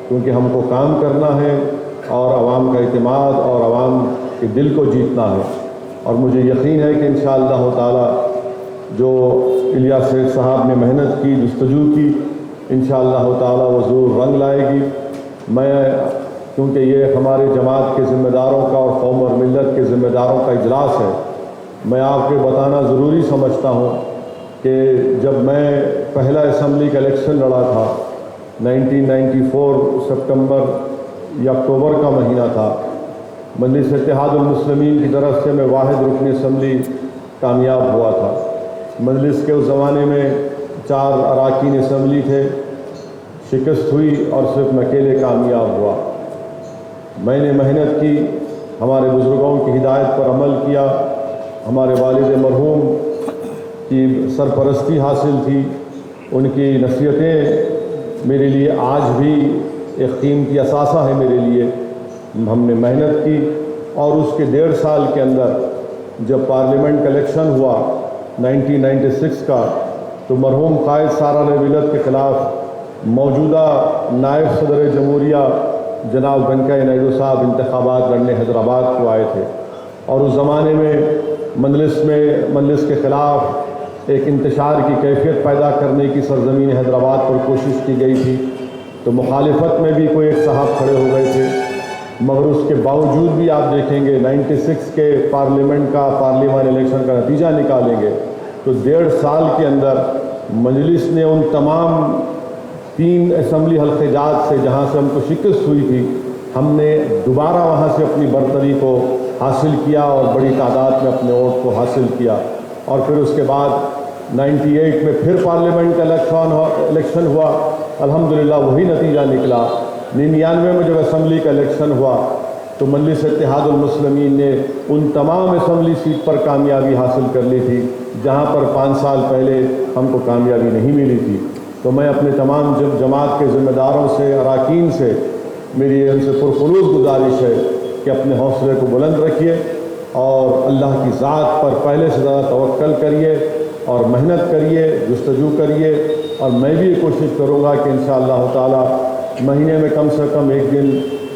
Speaker 7: क्योंकि हमको काम करना है और आवाम का एतमाद और आवाम के दिल को जीतना है। और मुझे यकीन है कि इंशाअल्लाह ताला जो इलियास सेठ साहब ने मेहनत की, जस्तजू की, इंशाअल्लाह ताला वो ज़रूर रंग लाएगी। मैं क्योंकि ये हमारे जमात के ज़िम्मेदारों का और कौम और मिल्लत के ज़िम्मेदारों का इजलास है, मैं आपको बताना ज़रूरी समझता हूँ कि जब मैं पहला असम्बली का इलेक्शन लड़ा था 1994 सितंबर या अक्टूबर का महीना था, मजलिस इत्तेहादुल मुस्लिमीन की तरफ से मैं वाहिद रुकन असम्बली कामयाब हुआ था। मजलिस के उस ज़माने में 4 अरकान असम्बली थे, शिकस्त हुई और सिर्फ मैं अकेले कामयाब हुआ। मैंने मेहनत की, हमारे बुज़ुर्गों की हिदायत पर अमल किया, हमारे वालिद मरहूम की सरपरस्ती हासिल थी, उनकी नसीहतें मेरे लिए आज भी एक कीमती असासा है मेरे लिए। हमने मेहनत की और उसके 1.5 साल के अंदर जब पार्लियामेंट का इलेक्शन हुआ 1996 का, तो मरहूम कायद सारा नबीलत के ख़िलाफ़ मौजूदा नायब सदर जमहूरिया जनाब वेंकैया नायडू साहब इंतखाबात लड़ने हैदराबाद को आए थे और उस ज़माने में मजलिस के ख़िलाफ़ एक इंतशार की कैफियत पैदा करने की सरज़मीन हैदराबाद पर कोशिश की गई थी। तो मुखालिफत में भी कोई एक साहब खड़े हो गए थे, मगर उसके बावजूद भी आप देखेंगे 96 के पार्लियामेंट इलेक्शन का नतीजा निकालेंगे तो 1.5 साल के अंदर मजलिस ने उन तमाम 3 असम्बली हल्क़ेजात से जहाँ से हमको शिकस्त हुई थी, हमने दोबारा वहाँ से अपनी बरतरी को हासिल किया और बड़ी तादाद में अपने वोट को हासिल किया। और फिर उसके बाद 98 में फिर पार्लियामेंट का इलेक्शन हुआ, अल्हम्दुलिल्लाह वही नतीजा निकला। 99 में जब असम्बली का इलेक्शन हुआ तो मजलिस इत्तेहादुल मुस्लिमीन ने उन तमाम असम्बली सीट पर कामयाबी हासिल कर ली थी जहाँ पर 5 साल पहले हमको कामयाबी नहीं मिली थी। तो मैं अपने तमाम जमात के ज़िम्मेदारों से, अरकान से मेरी उनसे पुरखुलूस गुजारिश है कि अपने हौसले को बुलंद रखिए और अल्लाह की ज़ात पर पहले से ज़्यादा तवक्कल करिए और मेहनत करिए, जुस्तजू करिए। और मैं भी कोशिश करूँगा कि इंशाअल्लाह ताला महीने में कम से कम एक दिन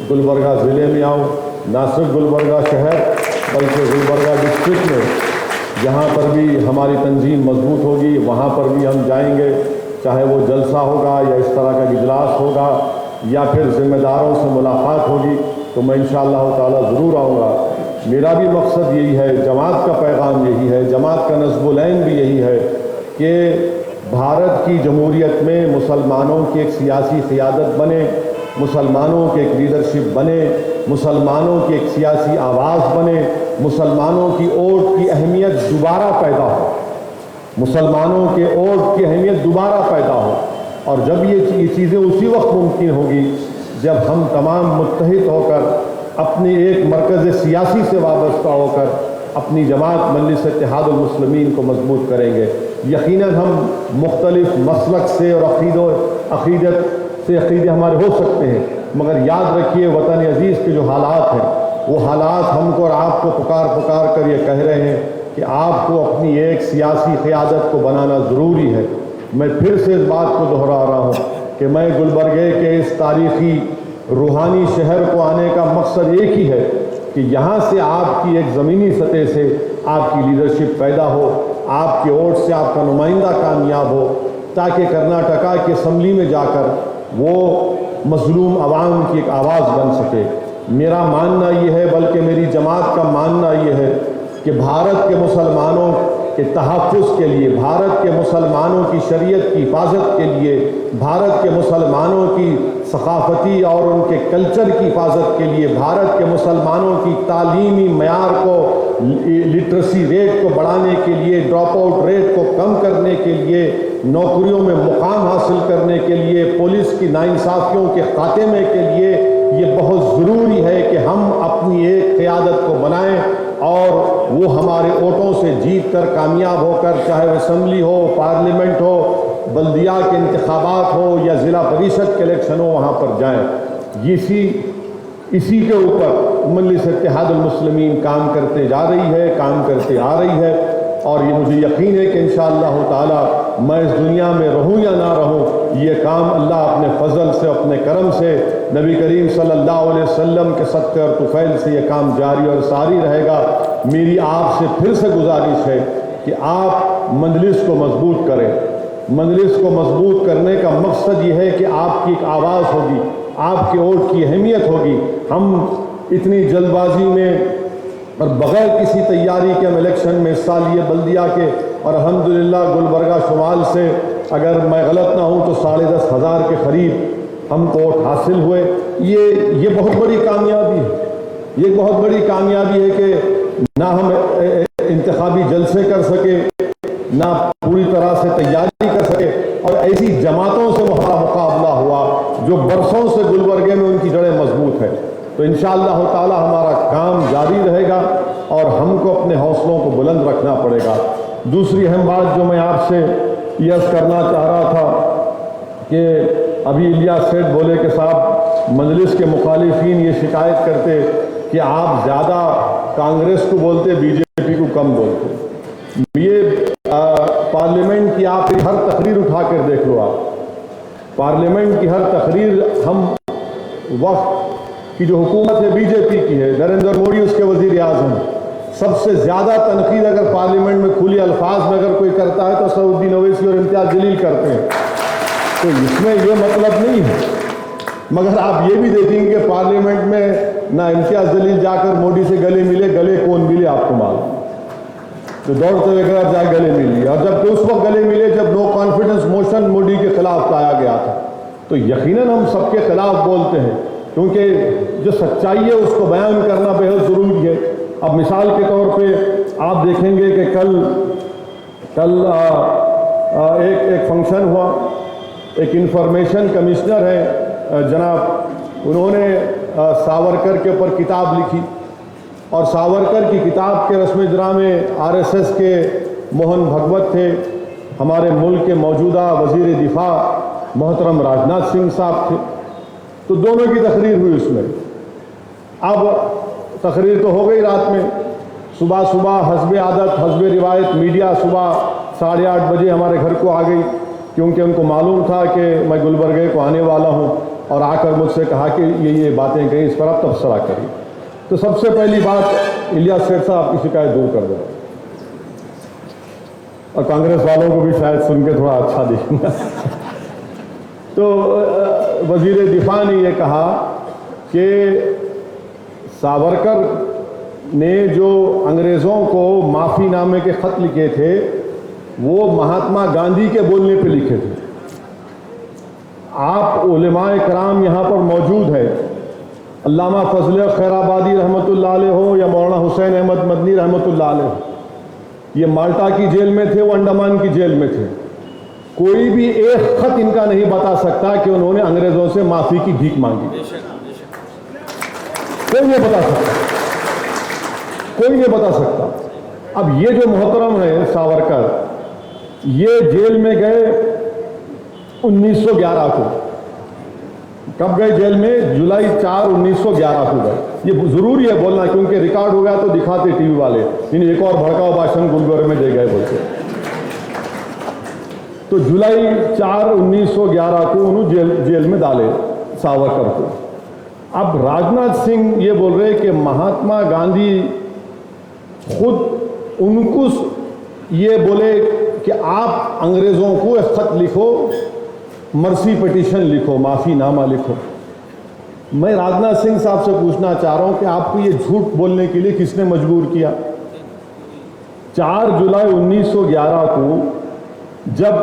Speaker 7: गुलबर्गा ज़िले में आऊँ, ना सिर्फ गुलबर्गा शहर बल्कि गुलबर्गा डिस्ट्रिक्ट में जहाँ पर भी हमारी तंजीम मजबूत होगी वहाँ पर भी हम जाएंगे, चाहे वो जलसा होगा या इस तरह का इजलास होगा या फिर ज़िम्मेदारों से मुलाकात होगी, तो मैं इंशाअल्लाह ताला ज़रूर आऊँगा। मेरा भी मकसद यही है, जमात का पैगाम यही है, जमात का नज़्बुल-ऐन भी यही है कि भारत की जमहूरियत में मुसलमानों की एक सियासी क़ियादत बने, मुसलमानों की एक लीडरशिप बने, मुसलमानों की एक सियासी आवाज़ बने, मुसलमानों की वोट की अहमियत दोबारा पैदा हो, मुसलमानों के वोट की अहमियत दोबारा पैदा हो। और जब ये चीज़ें उसी वक्त मुमकिन होगी जब हम तमाम मुत्तहिद होकर अपनी एक मरकज़ सियासी से वाबस्ता होकर अपनी जमात मजलिस इत्तेहादुल मुस्लिमीन को मजबूत करेंगे। यकीनन हम मुख्तलिफ मसलक से और अक़ीदत से अक़ीदे हमारे हो सकते हैं, मगर याद रखिए वतन अज़ीज़ के जो हालात हैं वो हालात हमको और आपको पुकार कर ये कह रहे हैं कि आपको अपनी एक सियासी क़ियादत को बनाना ज़रूरी है। मैं फिर से इस बात को दोहरा रहा हूँ कि मैं गुलबर्गे के इस तारीख़ी रूहानी शहर को आने का मकसद एक ही है कि यहाँ से आपकी एक ज़मीनी सतह से आपकी लीडरशिप पैदा हो, आपके वोट से आपका नुमाइंदा कामयाब हो, ताकि कर्नाटका की असम्बली में जाकर वो मज़लूम अवाम की एक आवाज़ बन सके। मेरा मानना ये है, बल्कि मेरी जमात का मानना ये है कि भारत के मुसलमानों के तहफ़्फ़ुज़ के लिए, भारत के मुसलमानों की शरीयत की हिफाजत के लिए, भारत के मुसलमानों की सकाफ़ती और उनके कल्चर की हिफाजत के लिए, भारत के मुसलमानों की तालीमी मयार को, लिटरेसी रेट को बढ़ाने के लिए, ड्रॉप आउट रेट को कम करने के लिए, नौकरियों में मुकाम हासिल करने के लिए, पुलिस की नाइंसाफ़ियों के खात्मे के लिए ये बहुत ज़रूरी है कि हम अपनी एक क़ियादत को बनाएं और वो हमारे वोटों से जीत कर कामयाब होकर, चाहे वह असम्बली हो, पार्लियामेंट हो, बल्दिया के इंतखाबात हो या ज़िला परिषद के इलेक्शन हो, वहाँ पर जाएँ। इसी के ऊपर मजलिस इत्तेहादुल मुस्लिमीन काम करते जा रही है, काम करते आ रही है और ये मुझे यकीन है कि इंशाअल्लाह ताला मैं इस दुनिया में रहूं या ना रहूं, ये काम अल्लाह अपने फजल से, अपने करम से, नबी करीम सल्लल्लाहु अलैहि वसल्लम के सदक़े और तुफ़ैल से ये काम जारी और सारी रहेगा। मेरी आपसे फिर से गुजारिश है कि आप मजलिस को मजबूत करें। मजलिस को मजबूत करने का मकसद ये है कि आपकी एक आवाज़ होगी, आपके वोट की अहमियत होगी। हम इतनी जल्दबाजी में और बग़ैर किसी तैयारी के हम इलेक्शन में हिस्सा लिए बल्दिया के, और अल्हम्दुलिल्लाह गुलबर्गा शुमाल से अगर मैं गलत ना हूँ तो 10,500 के करीब हमको वोट हासिल हुए। ये बहुत बड़ी कामयाबी है, ये बहुत बड़ी कामयाबी है कि ना हम इंतखाबी जलसे कर सके, ना पूरी तरह से तैयारी कर सके, और ऐसी जमातों से हमारा मुकाबला हुआ जो बरसों से गुलबर्गे में उनकी जड़ें मजबूत है। तो इंशाअल्लाह ताला हमारा काम जारी रहेगा और हमको अपने हौसलों को बुलंद रखना पड़ेगा। दूसरी अहम बात जो मैं आपसे यस करना चाह रहा था कि अभी इलियास सेठ बोले कि साहब मजलिस के मुखालिफिन ये शिकायत करते कि आप ज़्यादा कांग्रेस को बोलते, बीजेपी को कम बोलते। ये पार्लियामेंट की आप हर तकरीर उठा कर देख लो, आप पार्लियामेंट की हर तकरीर, हम वक्त की जो हुकूमत है बीजेपी की है, नरेंद्र मोदी उसके वजीर आज़म, सबसे ज़्यादा तनकीद अगर पार्लियामेंट में खुली अल्फाज में अगर कोई करता है तो असदुद्दीन ओवैसी और इम्तियाज़ जलील करते हैं। तो इसमें ये मतलब नहीं है, मगर आप ये भी देखेंगे कि पार्लियामेंट में ना इम्तियाज़ जलील जाकर मोदी से गले मिले, गले कौन मिले आपको मालूम, तो दौड़ते हुए घर जाए गले मिल लिया। और जबकि उस वक्त गले मिले जब नो कॉन्फिडेंस मोशन मोदी के खिलाफ लाया गया था। तो यकीनन हम सबके खिलाफ बोलते हैं, क्योंकि जो सच्चाई है उसको बयान करना बेहद ज़रूरी है। अब मिसाल के तौर पे आप देखेंगे कि कल एक फंक्शन हुआ, एक इंफॉर्मेशन कमिश्नर है जनाब, उन्होंने सावरकर के ऊपर किताब लिखी और सावरकर की किताब के रस्म इजरा में आरएसएस के मोहन भगवत थे, हमारे मुल्क के मौजूदा वजीर दिफा मोहतरम राजनाथ सिंह साहब थे। तो दोनों की तकरीर हुई उसमें। अब तकरीर तो हो गई रात में, सुबह सुबह हस्बे आदत हस्बे रिवायत मीडिया सुबह 8:30 बजे हमारे घर को आ गई, क्योंकि उनको मालूम था कि मैं गुलबर्गे को आने वाला हूं, और आकर मुझसे कहा कि ये बातें कहीं, इस पर आप तबसरा करिए। तो सबसे पहली बात इलियास सेठ साहब की शिकायत दूर कर दो, और कांग्रेस वालों को भी शायद सुन के थोड़ा अच्छा दिखेगा। तो वजीर दिफा ने यह कहा कि सावरकर ने जो अंग्रेज़ों को माफ़ीनामे के ख़त लिखे थे वो महात्मा गांधी के बोलने पे लिखे थे। आप उलमाए कराम यहाँ पर मौजूद है, अल्लामा फजल खैराबादी रहमतुल्लाह अलैह हो या मौलाना हुसैन अहमद मदनी रहमतुल्लाह अलैह हो, ये माल्टा की जेल में थे, वो अंडमान की जेल में थे। कोई भी एक खत इनका नहीं बता सकता कि उन्होंने अंग्रेज़ों से माफ़ी की भीख मांगी, कोई नहीं बता सकता, कोई नहीं बता सकता। अब ये जो मोहतरम है सावरकर, ये जेल में गए 1911 को। कब गए जेल में? जुलाई 4, 1911 को गए। ये जरूरी है बोलना, क्योंकि रिकॉर्ड हो गया तो दिखाते टीवी वाले, इन्हें एक और भड़काऊ भाषण गुलबर्गे में दे गए बोलते। तो जुलाई 4, 1911 को उन्होंने जेल में डाले सावरकर को। अब राजनाथ सिंह ये बोल रहे कि महात्मा गांधी खुद उनको ये बोले कि आप अंग्रेज़ों को एक खत लिखो, मर्सी पिटीशन लिखो, माफ़ीनामा लिखो। मैं राजनाथ सिंह साहब से पूछना चाह रहा हूं कि आपको ये झूठ बोलने के लिए किसने मजबूर किया? 4 जुलाई 1911 को जब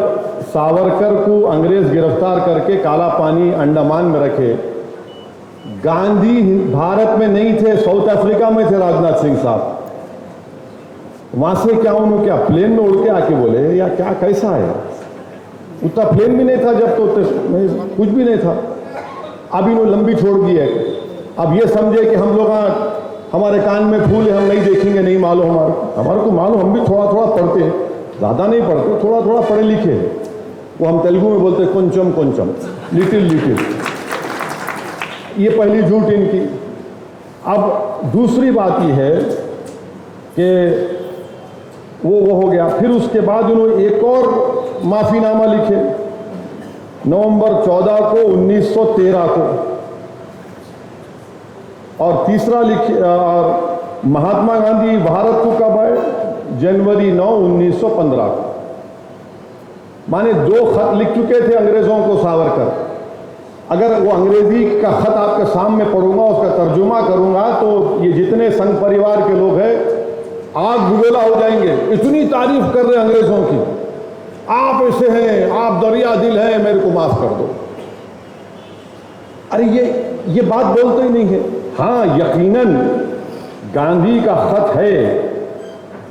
Speaker 7: सावरकर को अंग्रेज़ गिरफ्तार करके काला पानी अंडमान में रखे, गांधी भारत में नहीं थे, साउथ अफ्रीका में थे राजनाथ सिंह साहब। वहां से क्या उन्होंने क्या प्लेन में उड़ के आके बोले या क्या, कैसा है? उतना प्लेन भी नहीं था जब, तो कुछ भी नहीं था। अब इन्होंने लंबी छोड़ दी है। अब ये समझे कि हम लोग हमारे कान में फूल है, हम नहीं देखेंगे, नहीं मालूम हमारे को मालूम, हम भी थोड़ा थोड़ा पढ़ते हैं, ज़्यादा नहीं पढ़ते, थोड़ा थोड़ा पढ़े लिखे। वो हम तेलुगु में बोलते हैं కొంచెం కొంచెం, लिटिल लिटिल। ये पहली झूठ इनकी। अब दूसरी बात ये है कि वो हो गया। फिर उसके बाद उन्होंने एक और माफ़ीनामा लिखे नवंबर 14 को 1913 को, और तीसरा लिखे और महात्मा गांधी भारत को कब आए? जनवरी 9, 1915 को। माने 2 खत लिख चुके थे अंग्रेज़ों को सावरकर। अगर वो अंग्रेजी का खत आपके सामने पढ़ूंगा, उसका तर्जुमा करूंगा, तो ये जितने संघ परिवार के लोग हैं आग बुझेला हो जाएंगे। इतनी तारीफ कर रहे अंग्रेजों की, आप ऐसे हैं, आप दरिया दिल हैं, मेरे को माफ कर दो। अरे ये बात बोलते ही नहीं है। हाँ, यकीनन गांधी का खत है,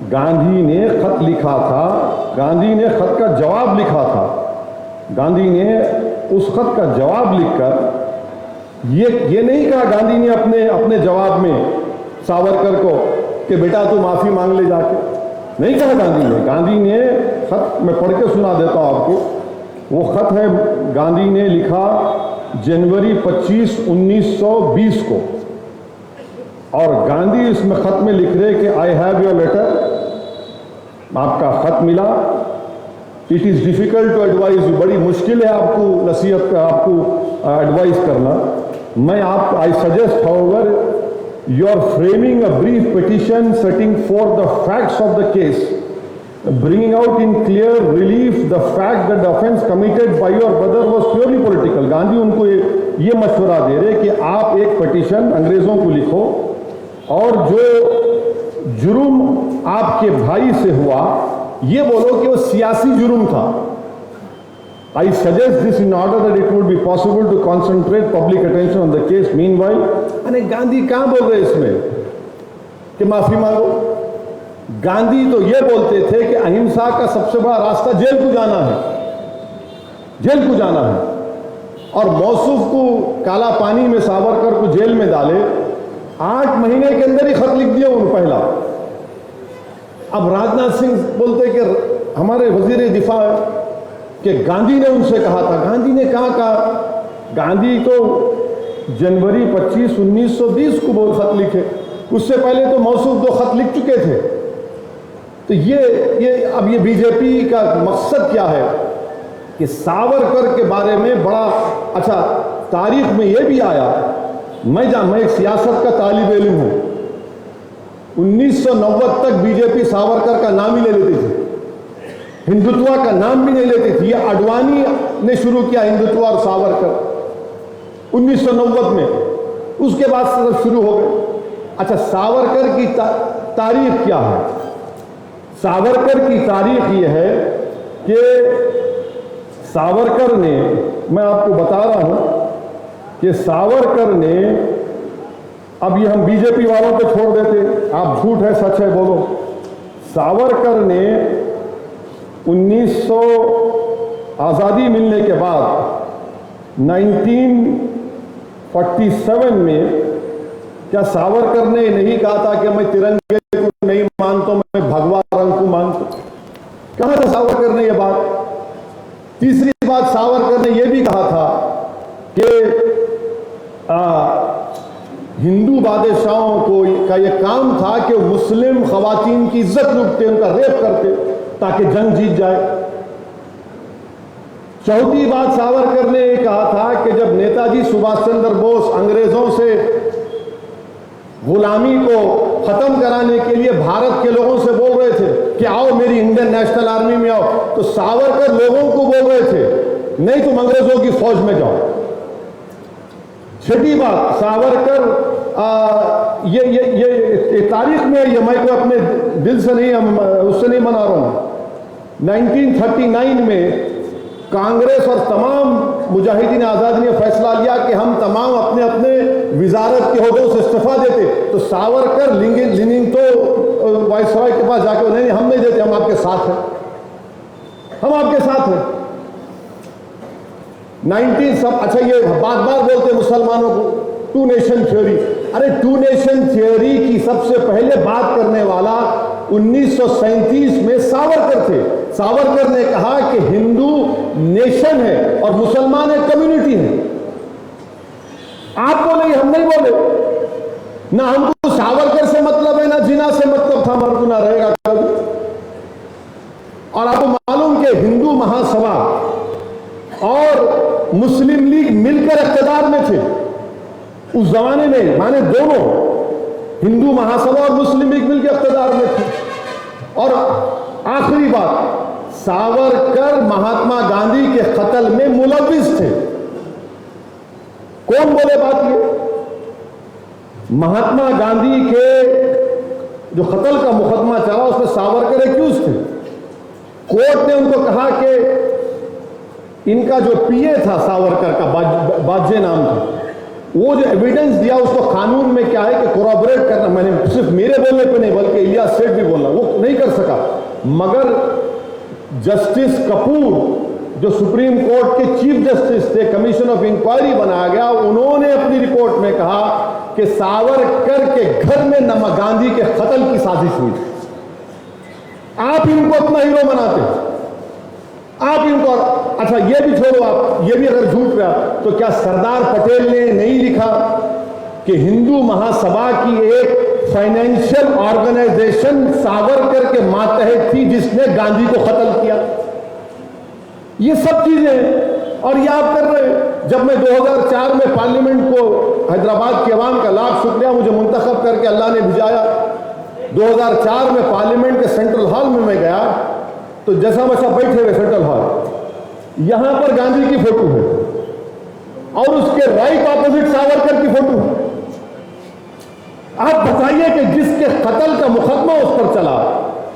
Speaker 7: गांधी ने खत लिखा था, गांधी ने खत का जवाब लिखा था। गांधी ने उस खत का जवाब लिखकर ये नहीं कहा गांधी ने अपने जवाब में सावरकर को कि बेटा तू माफी मांग ले जाके, नहीं कहा गांधी ने खत मैं पढ़ के सुना देता हूं आपको। वो खत है, गांधी ने लिखा जनवरी 25, 1920 को, और गांधी इसमें खत में लिख रहे कि आई हैव योर लेटर, आपका खत मिला। It is difficult to advise you, बड़ी मुश्किल है आपको नसीहत का, आपको एडवाइस करना। मैं आप I suggest however you are framing a brief petition setting for the facts of the case, bringing out in clear relief the fact that the offense committed by your brother was purely political। Gandhi उनको ये मशवरा दे रहे कि आप एक petition अंग्रेजों को लिखो और जो जुर्म आपके भाई से हुआ ये बोलो कि वो सियासी जुर्म था। I suggest this in order that it would be possible to concentrate public attention on the case। Meanwhile, अरे गांधी कहाँ बोल रहे इसमें कि माफी मांगो? गांधी तो ये बोलते थे कि अहिंसा का सबसे बड़ा रास्ता जेल को जाना है, जेल को जाना है। और मौसूफ को काला पानी में सावरकर को जेल में डाले, 8 महीने के अंदर ही खत लिख दिया उन्होंने पहला। अब राजनाथ सिंह बोलते कि हमारे वजीर दिफा कि गांधी ने उनसे कहा था। गांधी ने कहा गांधी तो जनवरी 25, 1920 को वो खत लिखे, उससे पहले तो मौसूफ 2 खत लिख चुके थे। तो अब ये बीजेपी का मकसद क्या है कि सावरकर के बारे में बड़ा अच्छा तारीख में ये भी आया, मैं एक सियासत का तालिब इल्म हूं, 1990 तक बीजेपी सावरकर का नाम ही ले लेती थी, हिंदुत्व का नाम भी नहीं लेती थी। ये आडवाणी ने शुरू किया हिंदुत्व और सावरकर 1990 में, उसके बाद सब शुरू हो गए। अच्छा, सावरकर की तारीख क्या है? सावरकर की तारीख ये है कि सावरकर ने, मैं आपको बता रहा हूं कि सावरकर ने, अब ये हम बीजेपी वालों पे छोड़ देते, आप झूठ है सच है बोलो। सावरकर ने 1900 आज़ादी मिलने के बाद 1947 में क्या सावरकर ने नहीं कहा था कि मैं तिरंगे को नहीं मानता, मैं भगवा रंग को मानता? कहा था सावरकर ने यह बात? तीसरी बात, सावरकर ने यह भी कहा था कि हिंदू बादशाहों को का यह काम था कि मुस्लिम खवातीन की इज्जत लूटते, उनका रेप करते ताकि जंग जीत जाए। चौथी बात, सावरकर ने यह कहा था कि जब नेताजी सुभाष चंद्र बोस अंग्रेजों से गुलामी को खत्म कराने के लिए भारत के लोगों से बोल रहे थे कि आओ मेरी इंडियन नेशनल आर्मी में आओ, तो सावरकर लोगों को बोल रहे थे नहीं तुम अंग्रेजों की फौज में जाओ। छठी बात, सावरकर ये तारीख में ये मैं को अपने दिल से नहीं, उससे नहीं मना रहा हूं। 1939 में कांग्रेस और तमाम मुजाहिदीन आज़ादी ने फैसला लिया कि हम तमाम अपने अपने विजारत के ओहदों से इस्तीफा देते, तो सावरकर लिनिंग तो वायसराय के पास जाके नहीं हम नहीं देते, हम आपके साथ हैं, हम आपके साथ हैं। 19 सब अच्छा ये बार बार बोलते मुसलमानों को 2 नेशन थ्योरी। अरे 2 नेशन थ्योरी की सबसे पहले बात करने वाला 1937 में सावरकर थे। सावरकर ने कहा कि हिंदू नेशन है और मुसलमान एक कम्युनिटी है। आप बोले, हम नहीं बोले। ना हमको सावरकर से मतलब है, ना जिना से मतलब था, मरकू ना रहेगा कभी। और आपको मालूम कि हिंदू महासभा और मुस्लिम लीग मिलकर इख्तियार में थे उस जमाने में, माने दोनों हिंदू महासभा और मुस्लिम लीग मिलकर इख्तियार में थे। और आखिरी बात, सावरकर महात्मा गांधी के कत्ल में मुलविस थे। कौन बोले बात ये? महात्मा गांधी के जो कत्ल का मुकदमा चला उसमें सावरकर एक्यूज थे। कोर्ट ने उनको कहा कि इनका जो पीए था सावरकर का, बाजे नाम था, वो जो एविडेंस दिया उसको कानून में क्या है कि कोराबोरेट करना, मैंने सिर्फ मेरे बोलने पे नहीं बल्कि इलियास सेठ भी बोलना, वो नहीं कर सका। मगर जस्टिस कपूर जो सुप्रीम कोर्ट के चीफ जस्टिस थे, कमीशन ऑफ इंक्वायरी बनाया गया, उन्होंने अपनी रिपोर्ट में कहा कि सावरकर के घर में गांधी के कत्ल की साजिश हुई। आप इनको अपना हीरो बनाते, आप इनको, अच्छा ये भी छोड़ो, आप ये भी अगर झूठ रहा तो क्या सरदार पटेल ने नहीं लिखा कि हिंदू महासभा की एक फाइनेंशियल ऑर्गेनाइजेशन सावरकर के मातहत थी जिसने गांधी को कत्ल किया? ये सब चीजें और ये आप कर रहे हैं। जब मैं 2004 में पार्लियामेंट को, हैदराबाद की आवाम का लाख शुक्रिया, मुझे मुंतखब करके अल्लाह ने भिजाया। 2004 में पार्लियामेंट के सेंट्रल हॉल में मैं गया तो जैसा वैसा बैठे हुए सेंट्रल हॉल, यहां पर गांधी की फोटो है और उसके राइट ऑपोजिट सावरकर की फोटो है। आप बताइए कि जिसके कत्ल का मुकदमा उस पर चला,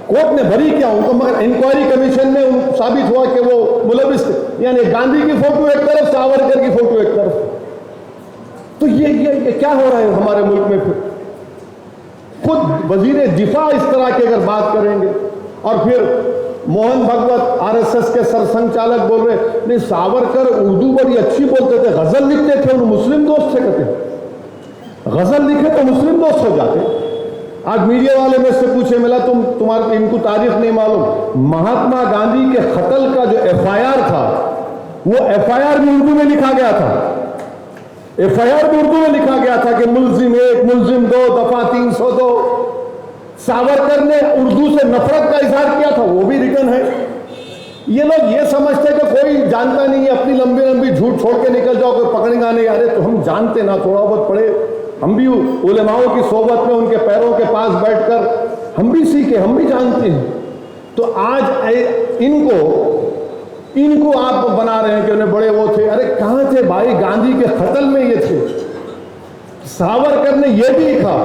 Speaker 7: कोर्ट ने बरी किया उनको, मगर इंक्वायरी कमीशन में साबित हुआ कि वो मुलविस थे। यानी गांधी की फोटो एक तरफ, सावरकर की फोटो एक तरफ। तो ये क्या हो रहा है हमारे मुल्क में? फिर खुद वजीर दिफा इस तरह की अगर बात करेंगे और फिर मोहन भगवत आरएसएस के सरसंघचालक बोल रहे नहीं सावरकर उर्दू बड़ी अच्छी बोलते थे, गजल लिखते थे, उन मुस्लिम दोस्त थे। कहते गजल लिखे तो मुस्लिम दोस्त हो जाते। आज मीडिया वाले में से पूछे, मिला तुम्हारे इनको तारीख नहीं मालूम, महात्मा गांधी के कत्ल का जो एफआईआर था वो एफआईआर भी उर्दू में लिखा गया था। एफआईआर भी उर्दू में लिखा गया था कि मुलजिम 1, मुलजिम 2, दफा 302। सावरकर ने उर्दू से नफरत का इजहार किया था, वो भी रिटर्न है। ये लोग ये समझते कि कोई जानता नहीं है, अपनी लंबी लंबी झूठ छोड़ के निकल जाओ, कोई पकड़ेगा नहीं। अरे तो हम जानते ना, थोड़ा बहुत पढ़े, हम भी उलेमाओं की सोबत में उनके पैरों के पास बैठकर हम भी सीखे, हम भी जानते हैं। तो आज इनको आप बना रहे हैं कि उन्हें बड़े वो थे। अरे कहां थे भाई, गांधी के कत्ल में ये थे। सावरकर ने यह भी लिखा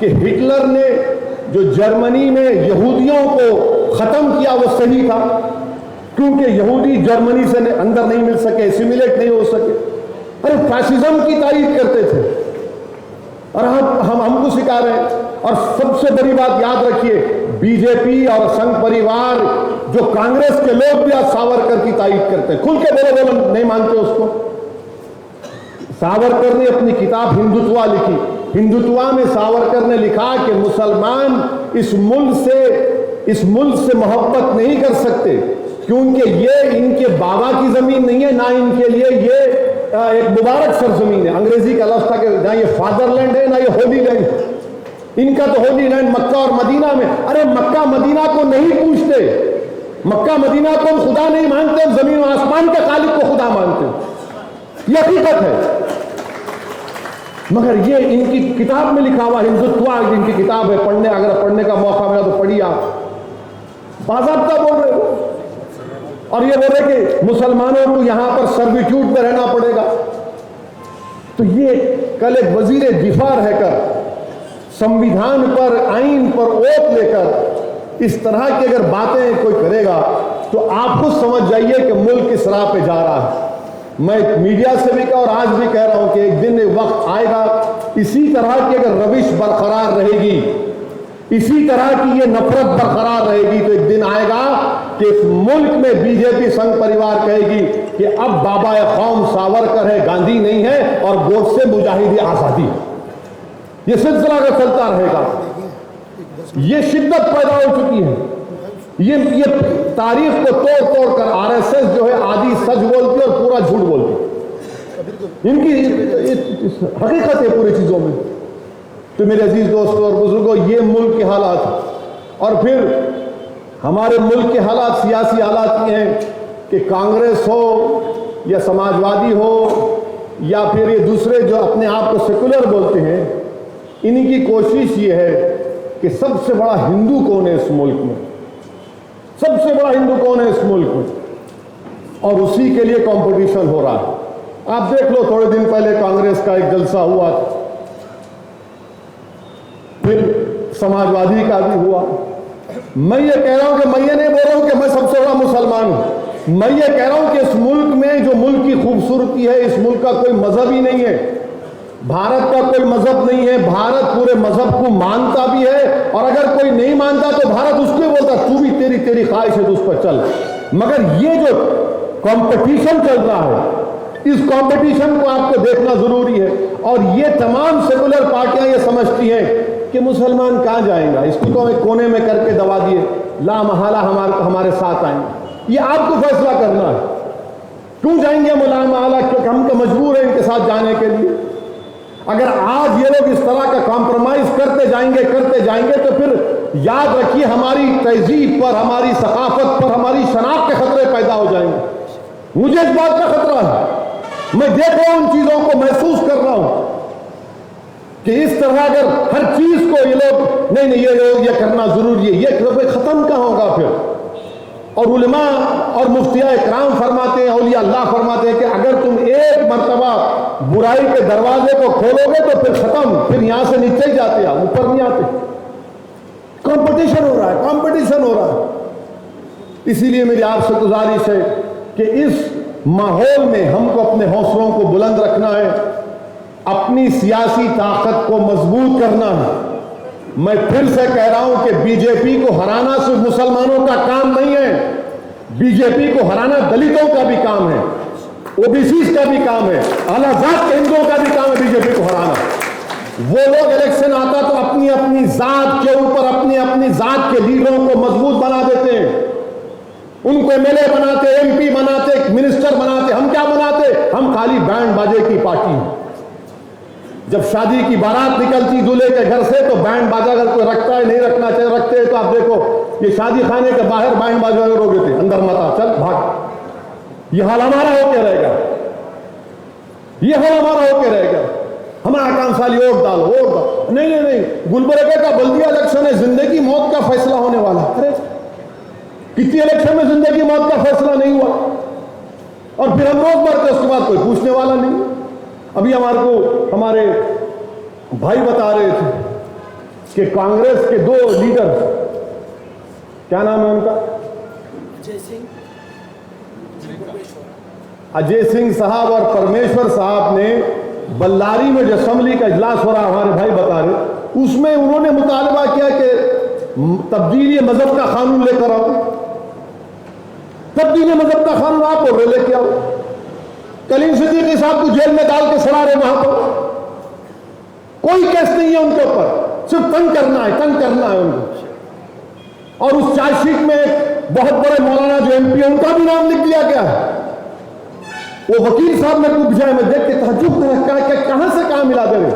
Speaker 7: कि हिटलर ने जो जर्मनी में यहूदियों को खत्म किया वो सही था, क्योंकि यहूदी जर्मनी से अंदर नहीं मिल सके, एसिमिलेट नहीं हो सके। अरे फैसिज्म की तारीफ करते थे और हम हमको सिखा रहे हैं। और सबसे बड़ी बात याद रखिए, बीजेपी और संघ परिवार जो कांग्रेस के लोग भी आज सावरकर की तारीफ करते हैं, खुल के बोलो नहीं मानते उसको। सावरकर ने अपनी किताब हिंदुत्वा लिखी, हिंदुत्वा में सावरकर ने लिखा कि मुसलमान इस मुल्क से मोहब्बत नहीं कर सकते, क्योंकि ये इनके बाबा की जमीन नहीं है, ना इनके लिए ये एक मुबारक सरजमीन है। अंग्रेजी का लफ्ज था कि ना ये फादरलैंड है ना ये होली लैंड। इनका तो होली लैंड मक्का और मदीना में। अरे मक्का मदीना को नहीं पूछते, मक्का मदीना को खुदा नहीं मानते, जमीन और आसमान के खालिक को खुदा मानते। ये हकीकत है। मगर ये इनकी किताब में लिखा हुआ हिंदुत्व, इनकी किताब है, पढ़ने अगर पढ़ने का मौका मिला तो पढ़िए आप। बाज़ाब्ता बोल रहे हो और ये बोल रहे कि मुसलमानों को यहां पर सर्विट्यूड में रहना पड़ेगा। तो ये कल एक वजीर दिफा रहकर संविधान पर, आइन पर ओत लेकर इस तरह की अगर बातें कोई करेगा तो आप खुद समझ जाइए कि मुल्क किस राह पे जा रहा है। मैं मीडिया से भी कहा और आज भी कह रहा हूं कि एक दिन एक वक्त आएगा, इसी तरह की अगर रविश बरकरार रहेगी, इसी तरह की ये नफरत बरकरार रहेगी, तो एक दिन आएगा कि इस मुल्क में बीजेपी संघ परिवार कहेगी कि अब बाबा कौम सावरकर है, गांधी नहीं है, और गोडसे मुजाहिदी आजादी। ये सिलसिला अगर चलता रहेगा, ये शिद्दत पैदा हो चुकी है। ये तारीख को तोड़ तोड़ कर आरएसएस जो है आधी सच बोलती है और पूरा झूठ बोलती है। इनकी हकीकत है पूरी चीजों में। तो मेरे अजीज दोस्तों और बुजुर्गों, ये मुल्क के हालात, और फिर हमारे मुल्क के हालात, सियासी हालात ये हैं कि कांग्रेस हो या समाजवादी हो या फिर ये दूसरे जो अपने आप को सेकुलर बोलते हैं, इनकी कोशिश ये है कि सबसे बड़ा हिंदू कौन है इस मुल्क में, सबसे बड़ा हिंदू कौन है इस मुल्क में, और उसी के लिए कंपटीशन हो रहा है। आप देख लो, थोड़े दिन पहले कांग्रेस का एक जलसा हुआ, फिर समाजवादी का भी हुआ। मैं ये कह रहा हूं कि मैं ये नहीं बोल रहा हूं कि मैं सबसे बड़ा मुसलमान हूं, मैं ये कह रहा हूं कि इस मुल्क में जो मुल्क की खूबसूरती है, इस मुल्क का कोई मजहब ही नहीं है, भारत का कोई मजहब नहीं है, भारत पूरे मजहब को मानता भी है, और अगर कोई नहीं मानता तो भारत उसको बोलता तू भी तेरी ख्वाहिश है तो उस पर चल। मगर ये जो कंपटीशन चल रहा है, इस कंपटीशन को आपको देखना जरूरी है। और ये तमाम सेकुलर पार्टियां ये समझती हैं कि मुसलमान कहां जाएगा, इसको तो हमें कोने में करके दबा दिए, ला महाला हमारे साथ आएंगे। ये आपको फैसला करना है, क्यों जाएंगे हम ला महाला, क्योंकि हम तो मजबूर हैं इनके साथ जाने के लिए। अगर आज ये लोग इस तरह का कॉम्प्रोमाइज करते जाएंगे तो फिर याद रखिए हमारी तहजीब पर, हमारी सकाफत पर, हमारी शनाख्त के खतरे पैदा हो जाएंगे। मुझे इस बात का खतरा है, मैं देख रहा हूं उन चीजों को, महसूस कर रहा हूं कि इस तरह अगर हर चीज को ये लोग नहीं ये करना जरूरी है, ये खत्म कहां होगा फिर। और उलमा और मुफ्तिया इकराम फरमाते हैं, औलिया अल्लाह फरमाते हैं कि अगर तुम एक मर्तबा बुराई के दरवाजे को खोलोगे तो फिर खत्म, फिर यहां से नीचे ही जाते हैं, ऊपर नहीं आते। कंपटीशन हो रहा है। इसीलिए मेरी आपसे गुजारिश है कि इस माहौल में हमको अपने हौसलों को बुलंद रखना है, अपनी सियासी ताकत को मजबूत करना है। मैं फिर से कह रहा हूं कि बीजेपी को हराना सिर्फ मुसलमानों का काम नहीं है, बीजेपी को हराना दलितों का भी काम है, ओबीसी का भी काम है, आलाजात के हिंदुओं का भी काम है बीजेपी को हराना। वो लोग इलेक्शन आता तो अपनी अपनी जात के ऊपर अपनी जात के लीडरों को मजबूत बना देते हैं, उनको एमएलए बनाते, एमपी बनाते, मिनिस्टर बनाते। हम क्या बनाते? हम खाली बैंड बाजे की पार्टी हैं। जब शादी की बारात निकलती दूल्हे के घर से तो बैंड बाजा अगर कोई रखता है, नहीं रखना चाहिए, रखते हैं तो आप देखो ये शादी खाने के बाहर बैंड बाजा रोके थे, अंदर मत आ, चल भाग। ये हाल हमारा होके रहेगा, हमारा काम साली वोट डालो। नहीं, गुलबर्गा का बल्दिया इलेक्शन है, जिंदगी मौत का फैसला होने वाला। अरे कितनी इलेक्शन में जिंदगी मौत का फैसला नहीं हुआ, और फिर हम रोज मरते, उसके बाद कोई पूछने वाला नहीं। अभी हमारे भाई बता रहे थे कि कांग्रेस के 2 लीडर, क्या नाम है उनका, अजय सिंह साहब और परमेश्वर साहब ने बल्लारी में जो असेंबली का इजलास हो रहा, हमारे भाई बता रहे, उसमें उन्होंने मुतालबा किया कि तब्दीली मजहब का कानून लेकर आओ। तब्दीली मजहब का कानून आप बोल रहे लेके आओ। कलीम सिद्दीकी साहब को जेल में डाल के सड़ा रहे वहां पर, कोई केस नहीं है उनके ऊपर, सिर्फ तंग करना है उनको। और उस चार्जशीट में बहुत बड़े मौलाना जो एमपी है उनका भी नाम लिख दिया गया है। वो वकील साहब ने पूछ जाए, मैं देख के तहज्जुब कहां से कहां मिला दे रहे।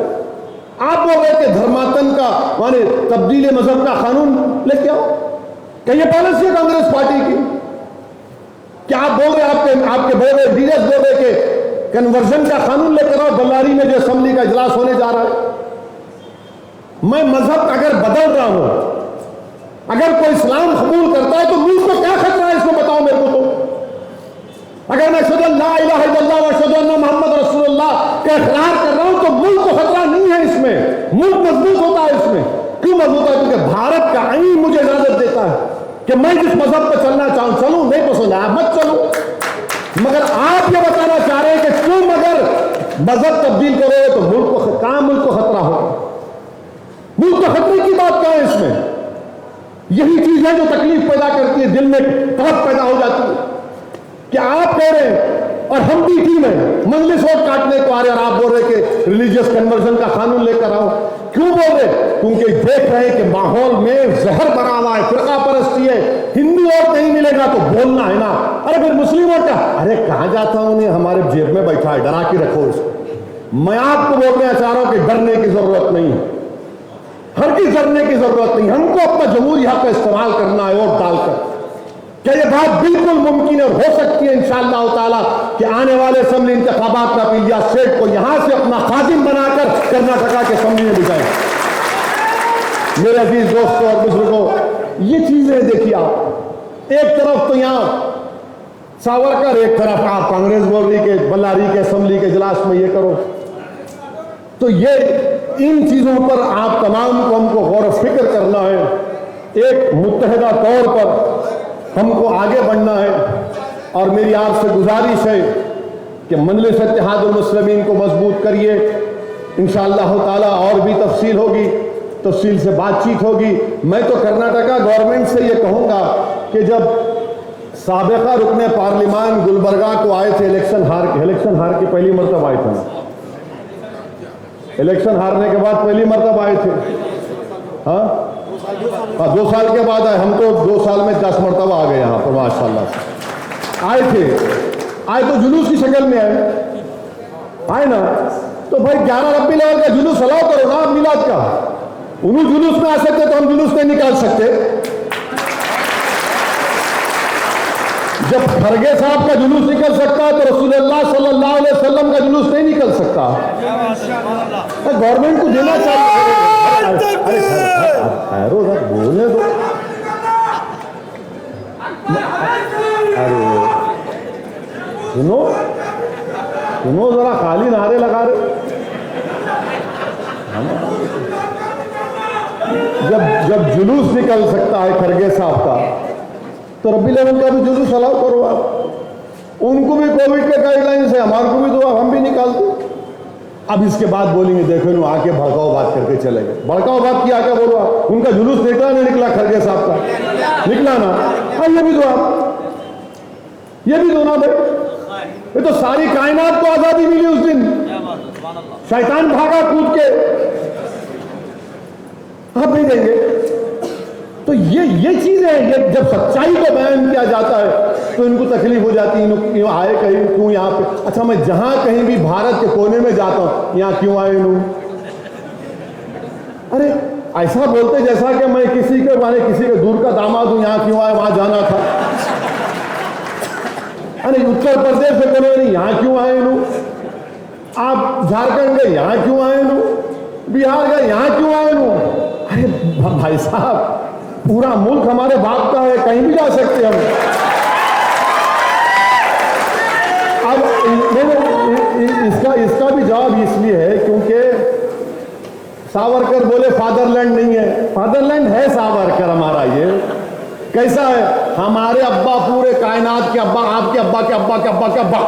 Speaker 7: आप बोल रहे कि धर्मातन का माने तब्दीली मजहब का कानून लेके आओ, क्या ये पॉलिसी है कांग्रेस पार्टी की? क्या आप बोल रहे, आपके बोल रहे लीडर्स बोल रहे कि कन्वर्जन का कानून लेकर आओ, बल्लारी में जो असेंबली का इजलास होने जा रहा है। मैं मजहब अगर बदल रहा हूं, अगर कोई इस्लाम कबूल करता है तो मुल्क को क्या खतरा है, इसको बताओ मेरे को। तो अगर मैं अशहदु अन ला इलाहा इल्लल्लाह व अशहदु अन्ना मुहम्मद रसूलुल्लाह का इकरार कर रहा हूं तो मुल्क को खतरा नहीं है, इसमें मुल्क मजबूत होता है। इसमें क्यों मजबूत है? क्योंकि भारत का आईन मुझे इजाजत देता है कि मैं जिस मजहब पर चलना चाहूं चलूं, नहीं पसंद है आप मत चलो। मगर आप ये बताना चाह रहे हैं कि तुम अगर मजहब तब्दील करोगे तो मुल्क को खतरा होगा। मुल्क को खतरे की बात क्या है इसमें? यही चीज है जो तकलीफ पैदा करती है, दिल में तड़प पैदा हो जाती है कि आप कह रहे हैं और हम भी टीम है, मंजलिस वोट काटने को आ रहे, और आप बोल रहे कि रिलीजियस कन्वर्जन का कानून लेकर आओ। क्यों बोल रहे? क्योंकि देख रहे हैं कि माहौल में जहर भरा हुआ है, फिरका परस्ती है, हिंदू वोट नहीं मिलेगा तो बोलना है ना। अरे फिर मुस्लिम वोट का, अरे कहां जाता हूं, उन्हें हमारे जेब में बैठा है, डरा के रखो इसको। मैं आपको बोलना चाह रहा हूं कि डरने की जरूरत नहीं है, हर की डरने की जरूरत नहीं। हमको अपना जमहूरी हक का इस्तेमाल करना है वोट डालकर। क्या ये बात बिल्कुल मुमकिन और हो सकती है इंशाअल्लाह ताला कि आने वाले असेंबली इंतखाबात में इलियास सेठ को यहां से अपना खादिम बनाकर कर्नाटका के असेंबली में बिठाएं। मेरे अजीज दोस्तों और बुजुर्गों, ये चीजें देखिए आप, एक तरफ तो यहां सावरकर, एक तरफ आप कांग्रेस बोल रही कि बल्लारी के असेंबली के इजलास में ये करो। तो ये इन चीजों पर आप तमाम को हमको गौर फिक्र करना है। एक मुत्तहिदा तौर पर हमको आगे बढ़ना है, और मेरी आपसे गुजारिश है कि मजलिस इत्तेहादुल मुस्लिमीन को मजबूत करिए, इंशाअल्लाह ताला और भी तफसील होगी, तफसील से बातचीत होगी। मैं तो कर्नाटका गवर्नमेंट से ये कहूँगा कि जब साबिका रुकने पार्लिमान गुलबर्गा को आए थे इलेक्शन हार के पहली मरतब आए थे, इलेक्शन हारने के बाद पहली मरतब आए थे। हाँ 2 साल के बाद आए, हम तो 2 साल में 10 मरतबा आ गए यहाँ पर माशाल्लाह से। आए तो जुलूस की शक्ल में आए ना, तो भाई 11 रब्बी लेवल का जुलूस अलाउ करो ना मिलाद का। उन्होंने जुलूस में आ सकते तो हम जुलूस नहीं निकाल सकते। जब खरगे साहब का जुलूस निकल सकता है तो रसूलुल्लाह सल्लल्लाहु अलैहि वसल्लम का जुलूस नहीं निकल सकता। गवर्नमेंट को देना चाहिए। अरे बोलने दो। अरे सुनो जरा, खाली नारे लगा रहे। जब जुलूस निकल सकता है खरगे साहब का, तो रब्बी लेवल का भी जुलूस अलाउ करो आप। उनको भी कोविड के गाइडलाइंस है, हमारे को भी दो, हम भी निकालते। अब इसके बाद बोलेंगे देखो नु आके भड़काओ बात करके चले गए। भड़काओ बात किया क्या बोलो आप? उनका जुलूस निकला नहीं निकला खरगे साहब का? निकला ना। हाँ ये भी दो आप, ये भी दो ना भाई। ये तो सारी कायनात को आजादी मिली उस दिन, शैतान भागा कूद के, आप नहीं देंगे। तो ये चीज है, ये जब सच्चाई को बयान किया जाता है तो इनको तकलीफ हो जाती है। क्यों आए कहीं, क्यों यहाँ पे? अच्छा मैं जहां कहीं भी भारत के कोने में जाता हूं, यहाँ क्यों आए नु? अरे ऐसा बोलते जैसा कि मैं किसी के दूर का दामाद हूं, यहाँ क्यों आए, वहां जाना था। अरे उत्तर प्रदेश से बोले नहीं, यहाँ क्यों आए नु? आप झारखंड गए, यहाँ क्यों आए नु? बिहार गए, यहाँ क्यों आए नु? अरे भाई साहब, पूरा मुल्क हमारे बाप का है, कहीं भी जा सकते हम। अब इसका भी जवाब इसलिए है क्योंकि सावरकर बोले फादरलैंड नहीं है। फादरलैंड है सावरकर हमारा। ये कैसा है? हमारे अब्बा पूरे कायनात के अब्बा, आपके अब्बा के अब्बा के अब्बा के अब्बा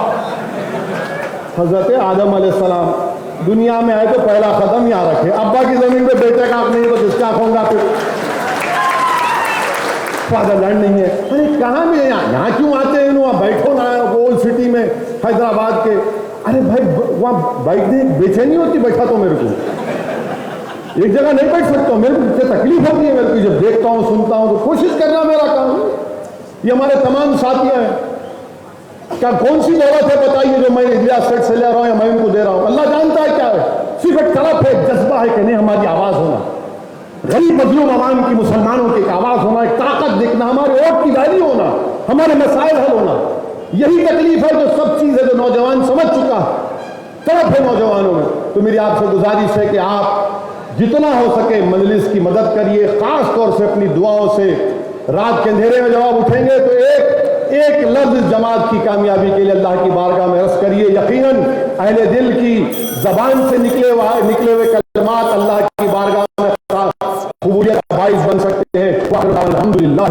Speaker 7: हजरत आदम अलैहिस्सलाम दुनिया में आए तो पहला कदम यहाँ रखे। अब्बा की जमीन पे बेटे का हक नहीं तो किसका हक होगा फिर? फादरलैंड नहीं है। अरे कहाँ में यहाँ क्यों आते हैं? वहाँ बैठो ना ओल्ड सिटी में हैदराबाद के। अरे भाई वहाँ बैठने बेचैनी होती, बैठा तो मेरे को एक जगह नहीं बैठ सकता हूँ, मेरे को तकलीफ होती है। मेरे को जब देखता हूँ सुनता हूँ तो कोशिश करना मेरा काम। ये हमारे तमाम साथी हैं। क्या कौन सी दौलत है बताइए जो मैं इंडिया स्टेट से ले रहा हूँ या मैं उनको दे रहा हूँ? अल्लाह जानता है क्या है। सिर्फ एक तरफ है, जज्बा है कि नहीं हमारी आवाज होना, गरीब मजलूम आवाम की, मुसलमानों की आवाज होना, एक ताकत दिखना, हमारे वोट की वैल्यू होना, हमारे मसाइल हल होना। यही तकलीफ है जो सब चीज है जो नौजवान समझ चुका तरफ है नौजवानों में। तो मेरी आपसे गुजारिश है कि आप जितना हो सके मजलिस की मदद करिए, खास तौर से अपनी दुआओं से। रात के अंधेरे में जब आप उठेंगे तो एक लफ्ज जमात की कामयाबी के लिए अल्लाह की बारगाह में अर्ज करिए। यकीनन अहले दिल की जबान से निकले हुए कलमात अल्लाह की बारगाह में कबूलियत का बाइस बन सकते हैं। अल्हम्दुलिल्लाह।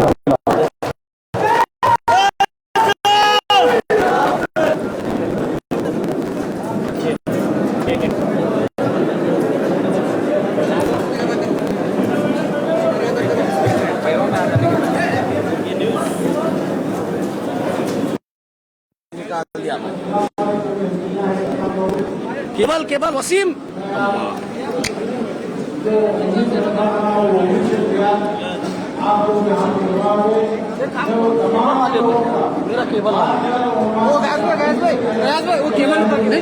Speaker 4: केवल वसीम मेरा केवल वो गैस भाई वो केवल नहीं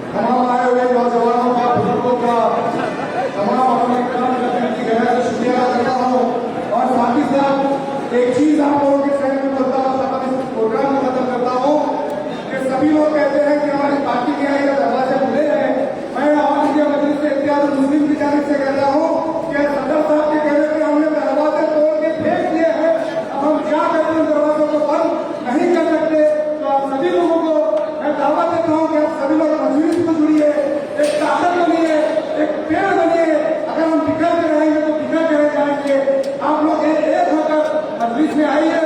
Speaker 7: तमाम आए हुए नौजवानों का, बुजुर्गों का
Speaker 2: इसमें आई है